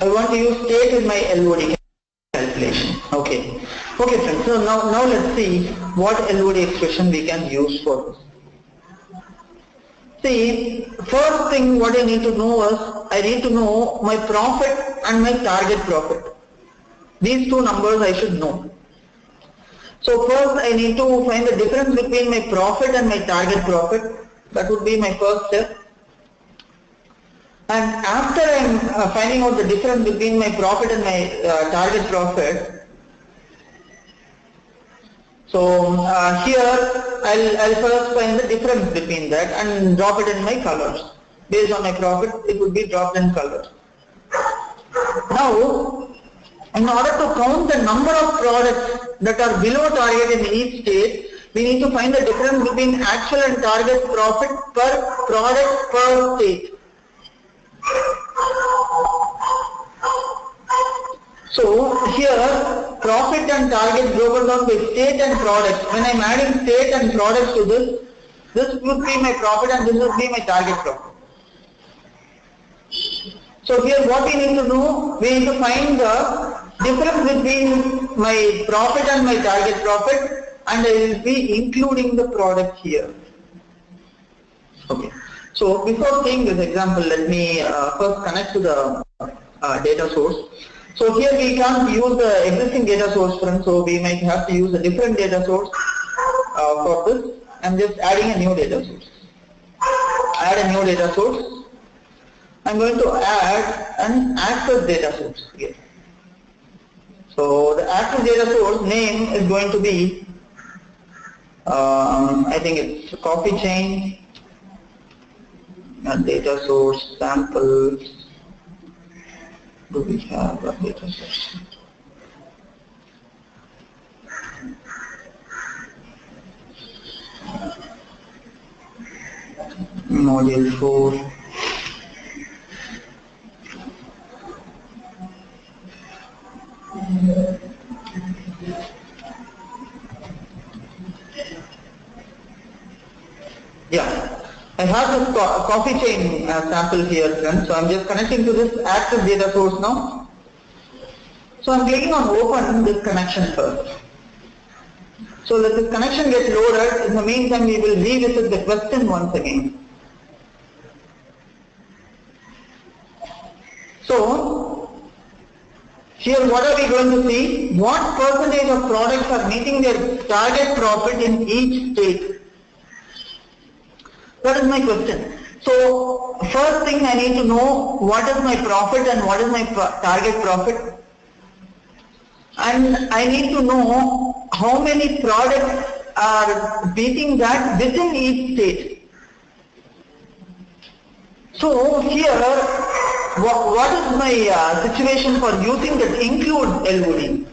[SPEAKER 1] I want to use state in my LOD calculation. Okay. Okay, friends. So now let's see what LOD expression we can use for this. See, first thing what I need to know is, I need to know my profit and my target profit. These two numbers I should know. So first I need to find the difference between my profit and my target profit. That would be my first step. And after I'm finding out the difference between my profit and my target profit, so here I'll first find the difference between that and drop it in my colors. Based on my profit, it would be dropped in colors. Now, in order to count the number of products that are below target in each state, we need to find the difference between actual and target profit per product per state. So here profit and target broken down by state and product. When I am adding state and product to this would be my profit and this would be my target profit. So here what we need to do, we need to find the difference between my profit and my target profit, and I will be including the product here. Okay. So before seeing this example, let me first connect to the data source. So here we can't use the existing data source, friends, so we might have to use a different data source for this. I'm just adding a new data source. Add a new data source. I'm going to add an access data source here. So the access data source name is going to be, I think it's coffee chain, and data source samples. Do we have a data source? Module 4. Yeah. I have this coffee chain sample here, friends. So I'm just connecting to this access data source now. So I'm clicking on open this connection first. So let this connection get loaded. In the meantime, we will revisit the question once again. So here what are we going to see? What percentage of products are meeting their target profit in each state? That is my question. So first thing I need to know what is my profit and what is my target profit, and I need to know how many products are beating that within each state. So here what is my situation for using that include LOD?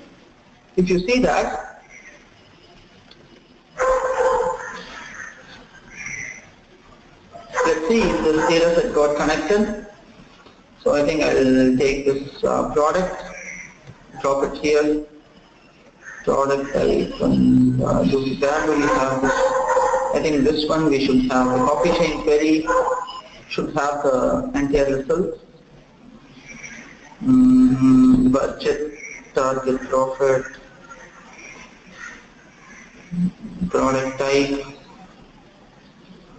[SPEAKER 1] If you see that, let's see if this data set got connected. So I think I will take this product, drop it here, product type, and where do we have this? I think this one we should have the coffee chain query, should have the entire result. Budget, target profit, product type.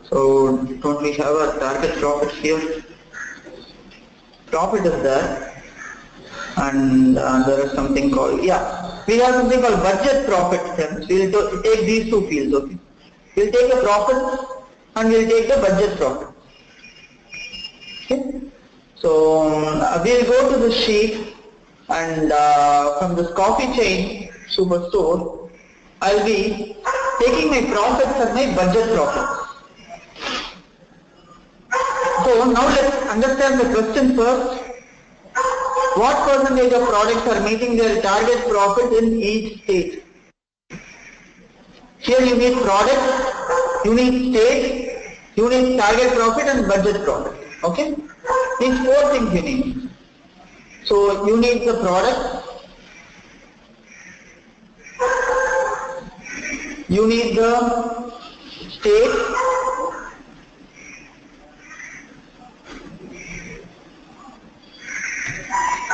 [SPEAKER 1] So don't we have a target profit here? Profit is there, and there is something called, yeah. we have something called budget profit. We will take these two fields. Okay, we will take the profits and we will take the budget profit. Okay, so we will go to the sheet, and from this coffee chain superstore, I will be taking my profits and my budget profits. So now let's understand the question first. What percentage of products are meeting their target profit in each state? Here you need product, you need state, you need target profit and budget profit. Okay? These four things you need. So you need the product, you need the state,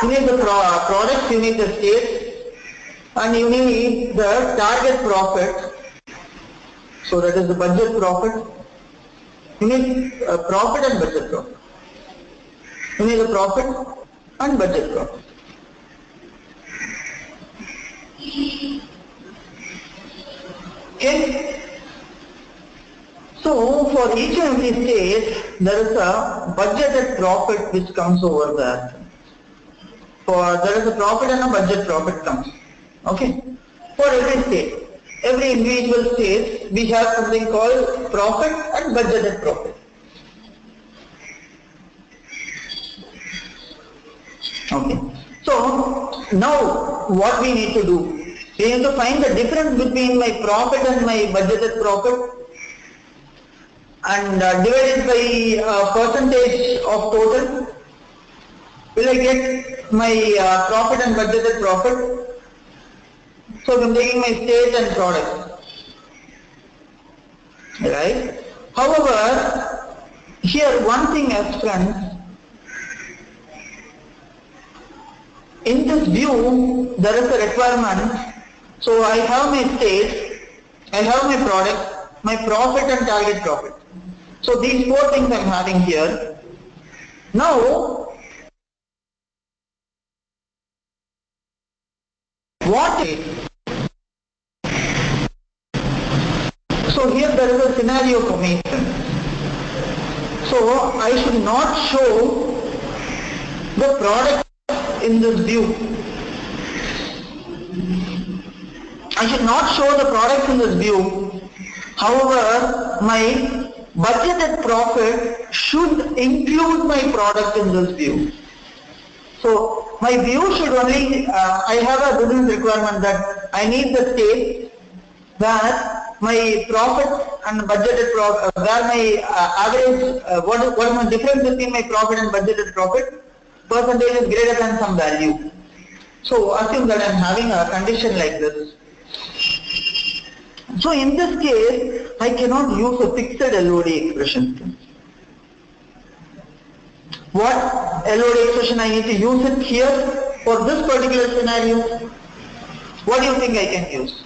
[SPEAKER 1] you need the product, you need the state, and you need the target profit. So that is the budget profit. You need profit and budget profit. You need the profit and budget profit. Okay. So for each and every state, there is a budgeted profit which comes over there. There is a profit and a budget profit comes. Okay. For every state, every individual state, we have something called profit and budgeted profit. Okay. So now what we need to do? We need to find the difference between my profit and my budgeted profit and divide it by percentage of total. Will I get my profit and budgeted profit? So I'm taking my state and product. Right? However, here one thing as friends, in this view there is a requirement. So I have my state, I have my product, my profit and target profit. So these four things I'm having here. Now, what is? So here there is a scenario for me. So I should not show the product in this view. I should not show the product in this view. However, my budgeted profit should include my product in this view. So my view should only, I have a business requirement that I need the state where my profit and budgeted profit, where my average, what is the difference between my profit and budgeted profit? Percentage is greater than some value. So assume that I am having a condition like this. So in this case, I cannot use a fixed LOD expression. What LOD expression I need to use it here for this particular scenario? What do you think I can use?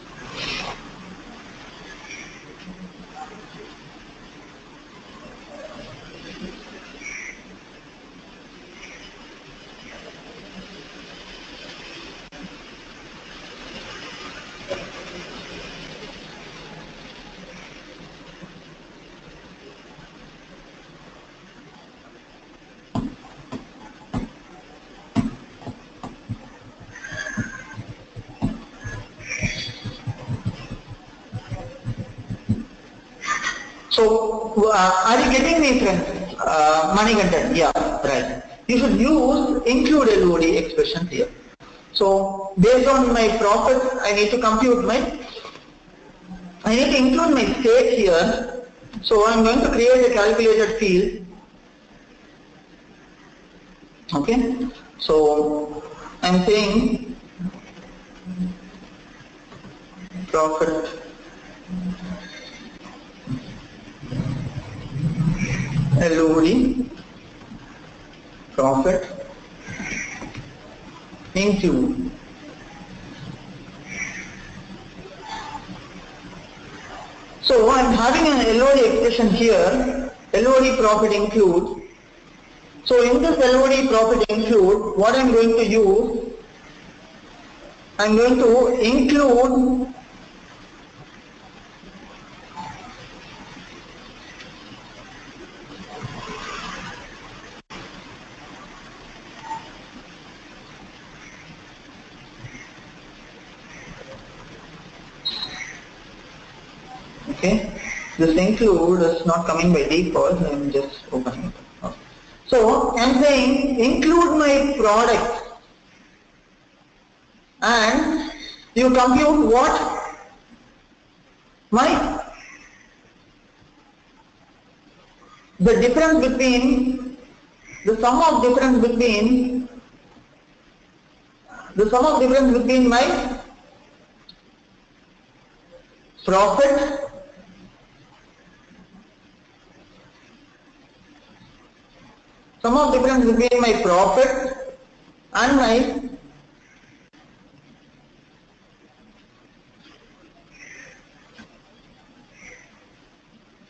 [SPEAKER 1] So, are you getting me, friends? Money content, yeah, right. You should use include LOD expression here. So, based on my profit, I need to compute I need to include my state here. So, I'm going to create a calculated field. Okay. So, I'm saying profit LOD profit include. So I am having an LOD expression here, LOD profit include. So in this LOD profit include, what I am going to use, I'm going to include okay. This include is not coming by default, I'm just opening it. Okay. So I'm saying include my product and you compute what? The difference between the sum of difference between my profit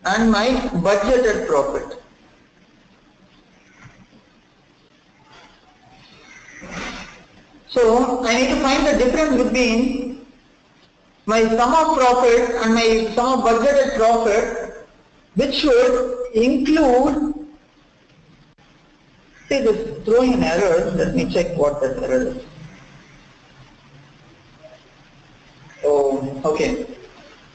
[SPEAKER 1] and my budgeted profit. So I need to find the difference between my sum of profit and my sum of budgeted profit, which should include, see this is throwing an error, let me check what that error is. Oh, okay.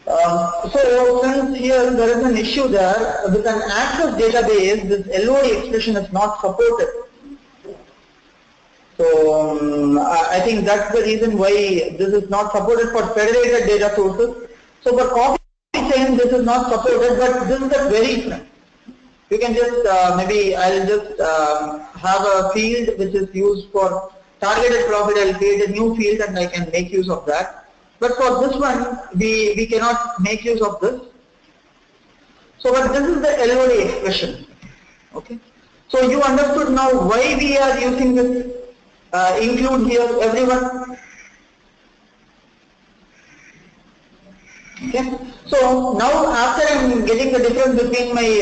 [SPEAKER 1] So since here there is an issue there, with an access database, this LOD expression is not supported. So I think that's the reason why this is not supported for federated data sources. So for copy chain this is not supported, but this is a very different. You can just maybe I'll just have a field which is used for targeted profit. I'll create a new field and I can make use of that. But for this one, we cannot make use of this. So, but this is the LOD expression. Okay. So you understood now why we are using this include here, everyone. Okay. So now after I am getting the difference between my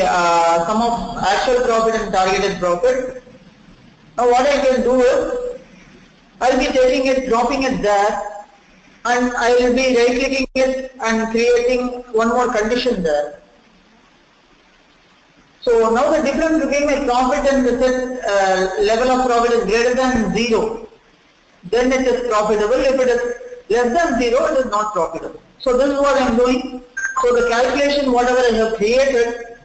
[SPEAKER 1] sum of actual profit and targeted profit, now what I can do is I'll be taking it, dropping it there, and I will be right clicking it and creating one more condition there. So now the difference between my profit and the set level of profit is greater than 0. Then it is profitable. If it is less than 0, it is not profitable. So this is what I am doing. So the calculation whatever I have created,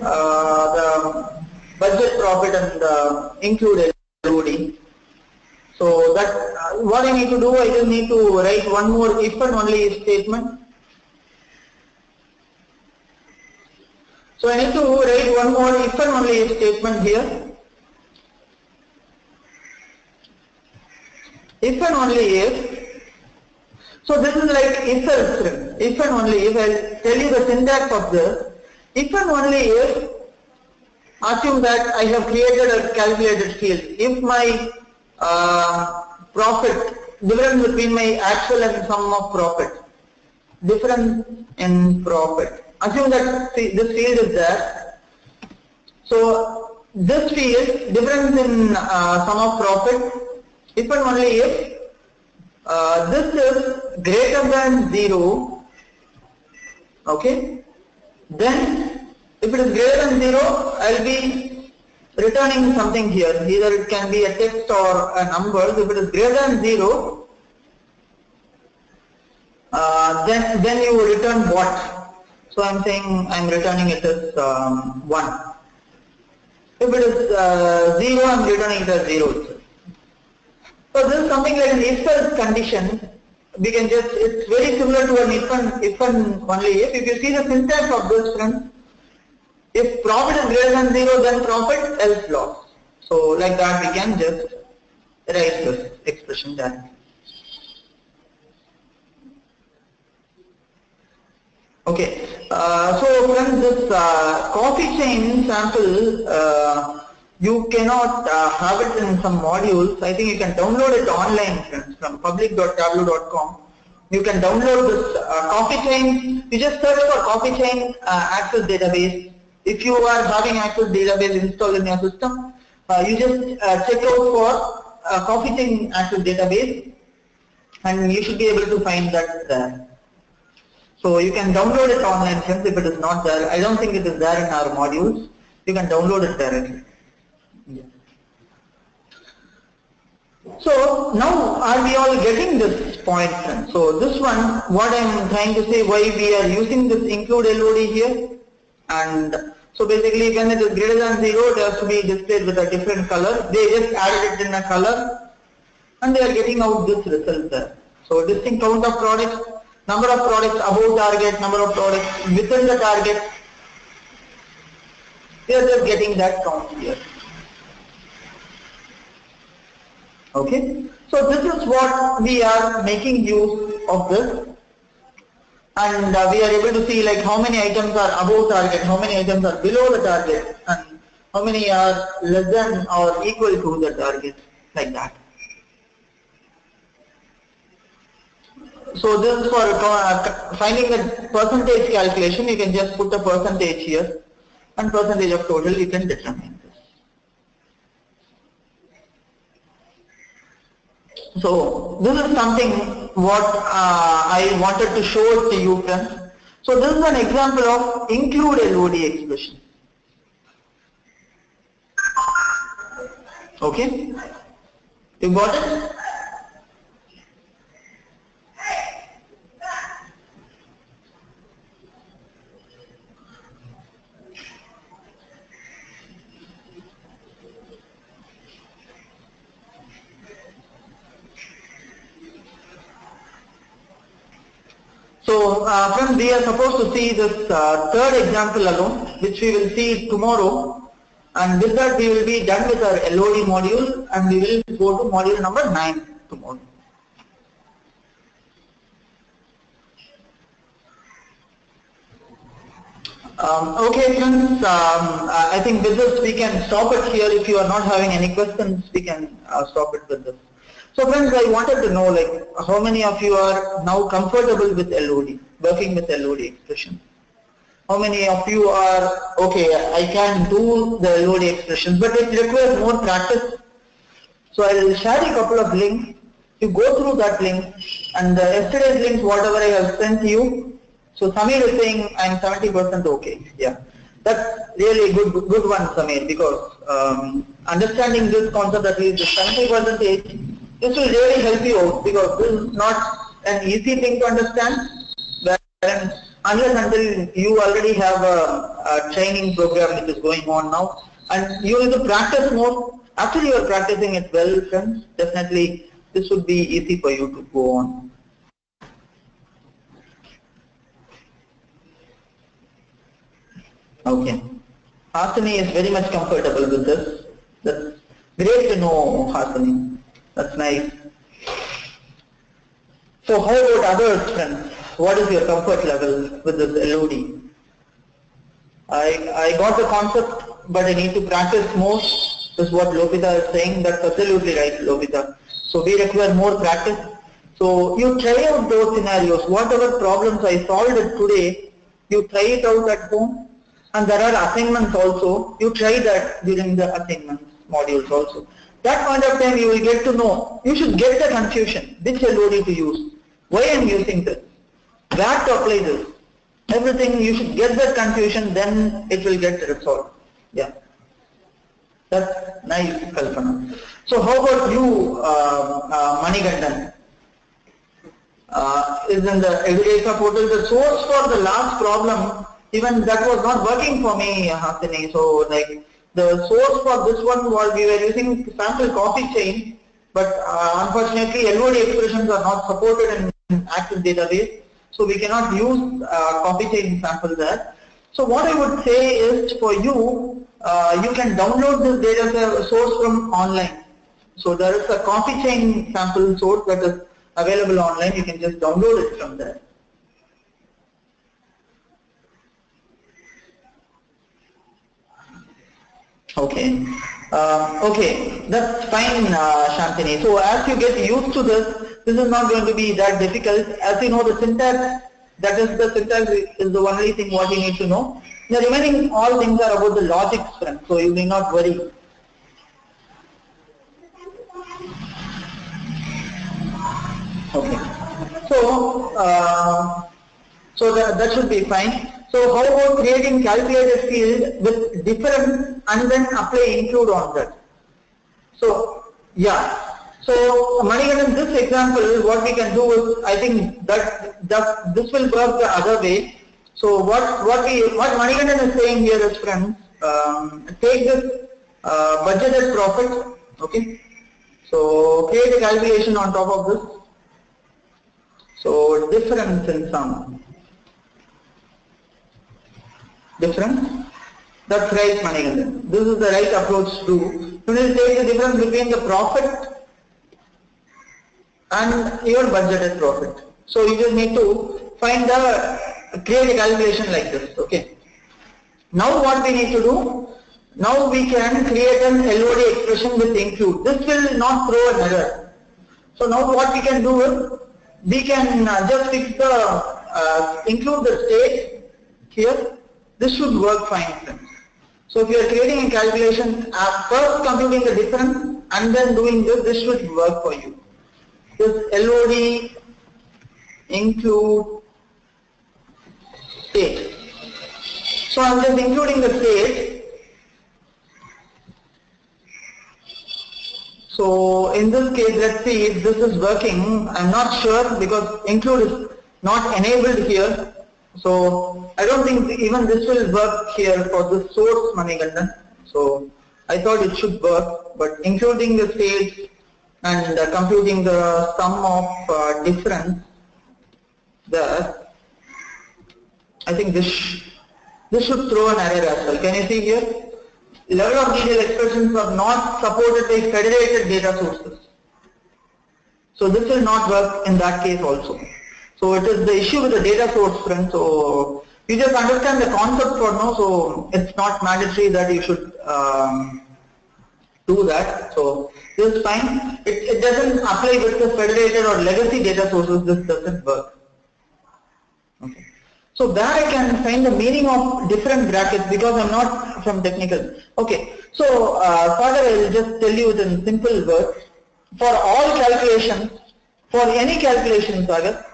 [SPEAKER 1] the budget profit and include LOD. So that what I need to do, I just need to write one more if and only if statement. So I need to write one more if and only if statement here. If and only if. So this is like if else. If and only if. I'll tell you the syntax of this. If and only if. Assume that I have created a calculated field. If my profit, difference between my actual and sum of profit, difference in profit. Assume that this field is there. So this field, difference in sum of profit, if and only if this is greater than 0, okay, then if it is greater than 0, I'll be returning something here. Either it can be a text or a number. If it is greater than 0, then you will return what? So I'm saying I'm returning it as 1. If it is 0, I'm returning it as 0. So this is something like an if-else condition. We can just, it's very similar to an if and only if. If you see the syntax of this, friends, if profit is greater than 0, then profit, else loss. So like that we can just write this expression there. Okay, so friends, this coffee chain sample, you cannot have it in some modules. I think you can download it online, friends, from public.tableau.com. You can download this coffee chain. You just search for coffee chain access database. If you are having access database installed in your system, You just check out for coffee chain active database, and you should be able to find that there. So you can download it online, friends, if it is not there. I don't think it is there in our modules. You can download it directly. Yeah. So now are we all getting this point, friends? So this one, what I am trying to say, why we are using this include LOD here, and so basically when it is greater than 0, it has to be displayed with a different color. They just added it in a color, and they are getting out this result there. So distinct count of products, number of products above target, number of products within the target, they are just getting that count here. Okay, so this is what we are making use of this, and we are able to see like how many items are above target, how many items are below the target, and how many are less than or equal to the target, like that. So this is for finding the percentage calculation. You can just put the percentage here, and percentage of total you can determine this. So this is something what I wanted to show it to you, friends. So this is an example of include LOD expression. Okay, you got it? So friends, we are supposed to see this third example alone, which we will see tomorrow, and with that we will be done with our LOD module, and we will go to module number 9 tomorrow. Okay friends, I think with this we can stop it here. If you are not having any questions, we can stop it with this. So friends, I wanted to know like how many of you are now comfortable with LOD, working with LOD expression. How many of you are, okay, I can do the LOD expressions, but it requires more practice. So I will share a couple of links. You go through that link, and yesterday's links, whatever I have sent you. So Samir is saying I'm 70% okay. Yeah, that's really good one, Samir, because understanding this concept at least 70%. This will really help you out, because this is not an easy thing to understand, unless until you already have a training program which is going on now, and you need to practice more. After you are practicing it well, friends, definitely this would be easy for you to go on. Okay, Hasani is very much comfortable with this. That's great to know, Hasani. That's nice. So how about others, friends? What is your comfort level with this LOD? I got the concept, but I need to practice more. Is what Lopita is saying. That's absolutely right, Lopita. So we require more practice. So you try out those scenarios. Whatever problems I solved today, you try it out at home. And there are assignments also. You try that during the assignments modules also. That point of time you will get to know. You should get the confusion. Which LOD to use? Why I am using this? Where to apply this? Everything you should get that confusion. Then it will get resolved. Yeah. That's nice, Kalpana. So how about you, Manigandan? Is in the Education portal the source for the last problem? Even that was not working for me, Hasini. So like the source for this one was we were using sample coffee chain, but unfortunately LOD expressions are not supported in active database, so we cannot use coffee chain sample there. So what I would say is for you, you can download this data source from online. So there is a coffee chain sample source that is available online. You can just download it from there. Okay. Okay, that's fine, Shantini. So as you get used to this, this is not going to be that difficult. As you know, the syntax, that is the syntax is the only thing what you need to know. The remaining all things are about the logic, friends. So you need not worry. Okay. So, that should be fine. So how about creating calculated field with difference and then apply include on that? So yeah. So Manikandan, this example, what we can do is, I think that this will work the other way. So what Manikandan is saying here is, friends, take this budgeted profit. Okay. So create a calculation on top of this. So difference in sum. Difference. That's right, Manikandan. This is the right approach to do. You will take the difference between the profit and your budgeted profit. So you just need to create a calculation like this. Okay. Now what we need to do? Now we can create an LOD expression with include. This will not throw an error. So now what we can do is, we can just fix the include the state here. This should work fine, friends. So if you are creating a calculation, first computing the difference and then doing this should work for you. This LOD include state. So I am just including the state. So in this case, let's see if this is working. I am not sure because include is not enabled here. So I don't think even this will work here for the source Manikandan. So I thought it should work, but including the state and computing the sum of difference there, I think this should throw an error as well. Can you see here? Level of detail expressions are not supported by federated data sources. So this will not work in that case also. So it is the issue with the data source, friends. So you just understand the concept for now. So it's not mandatory that you should do that. So this is fine. It doesn't apply with the federated or legacy data sources. This doesn't work. Okay. So there I can find the meaning of different brackets because I'm not from technical. Okay. So further I will just tell you in simple words. For all calculations, for any calculation, Sagar,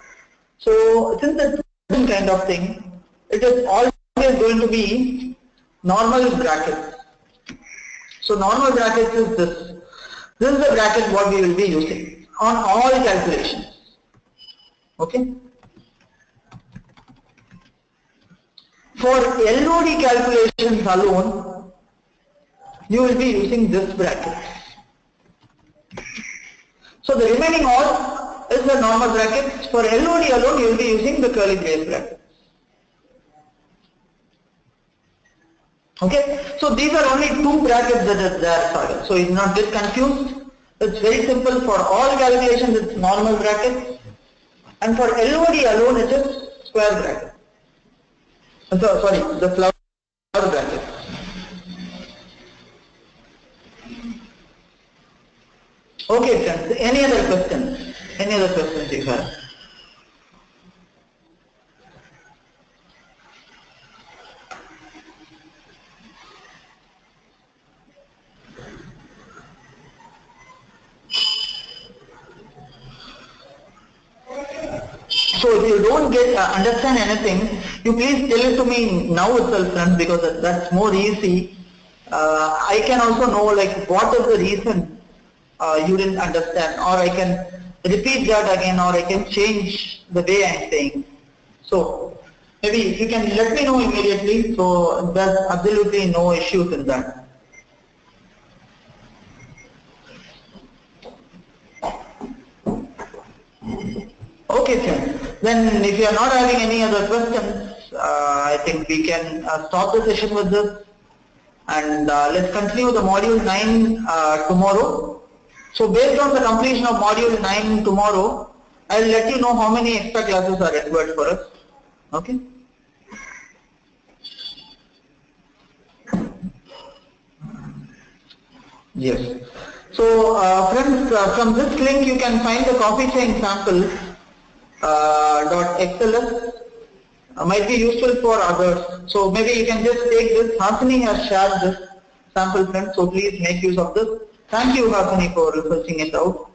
[SPEAKER 1] so since it's a kind of thing, it is always going to be normal brackets. So normal brackets is this. This is the bracket what we will be using on all calculations. Okay. For LOD calculations alone, you will be using this bracket. So the remaining all is the normal brackets. For LOD alone, you will be using the curly brace bracket. Okay, so these are only two brackets that are there, so you do not get confused. It's very simple. For all calculations, it's normal brackets, and for LOD alone, it is square bracket. So, sorry, the flower bracket. Okay, friends. Any other questions? Any other questions you have? So if you don't get understand anything, you please tell it to me now itself, friends, because that's more easy. I can also know like what is the reason you didn't understand, or I can repeat that again, or I can change the way I'm saying. So maybe you can let me know immediately. So there's absolutely no issues in that. Okay, friends. Then if you are not having any other questions, I think we can stop the session with this, and let's continue the module 9 tomorrow. So based on the completion of module 9 tomorrow, I will let you know how many extra classes are required for us. Okay. Yes. So friends, from this link you can find the coffee chain sample .xls. Might be useful for others. So maybe you can just take this. Hasani has shared this sample, friends, so please make use of this. Thank you, Hasani, for researching it out.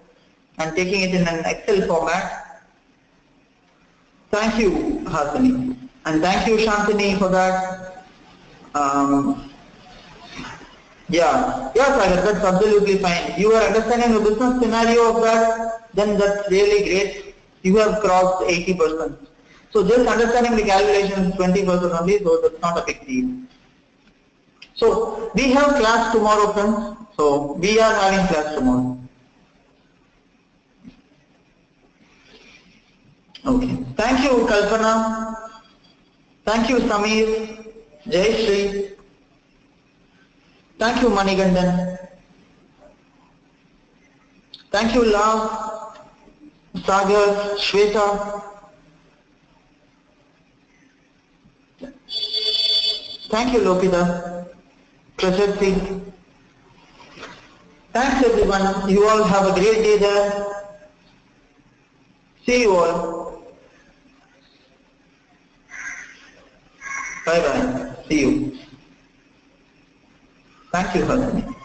[SPEAKER 1] and taking it in an Excel format. Thank you, Hasani, and thank you, Shantini, for that. Yeah, Sagar, that's absolutely fine. You are understanding the business scenario of that, then that's really great. You have crossed 80%. So just understanding the calculation is 20% only, so that's not a big deal. So we have class tomorrow, friends. So we are having class tomorrow. Okay. Thank you, Kalpana. Thank you, Samir. Jai Shri. Thank you, Manigandan. Thank you, Love, Sagar, Shweta. Thank you, Lokita. Prasad. Thanks everyone. You all have a great day there. See you all. Bye bye. See you. Thank you, Hasani.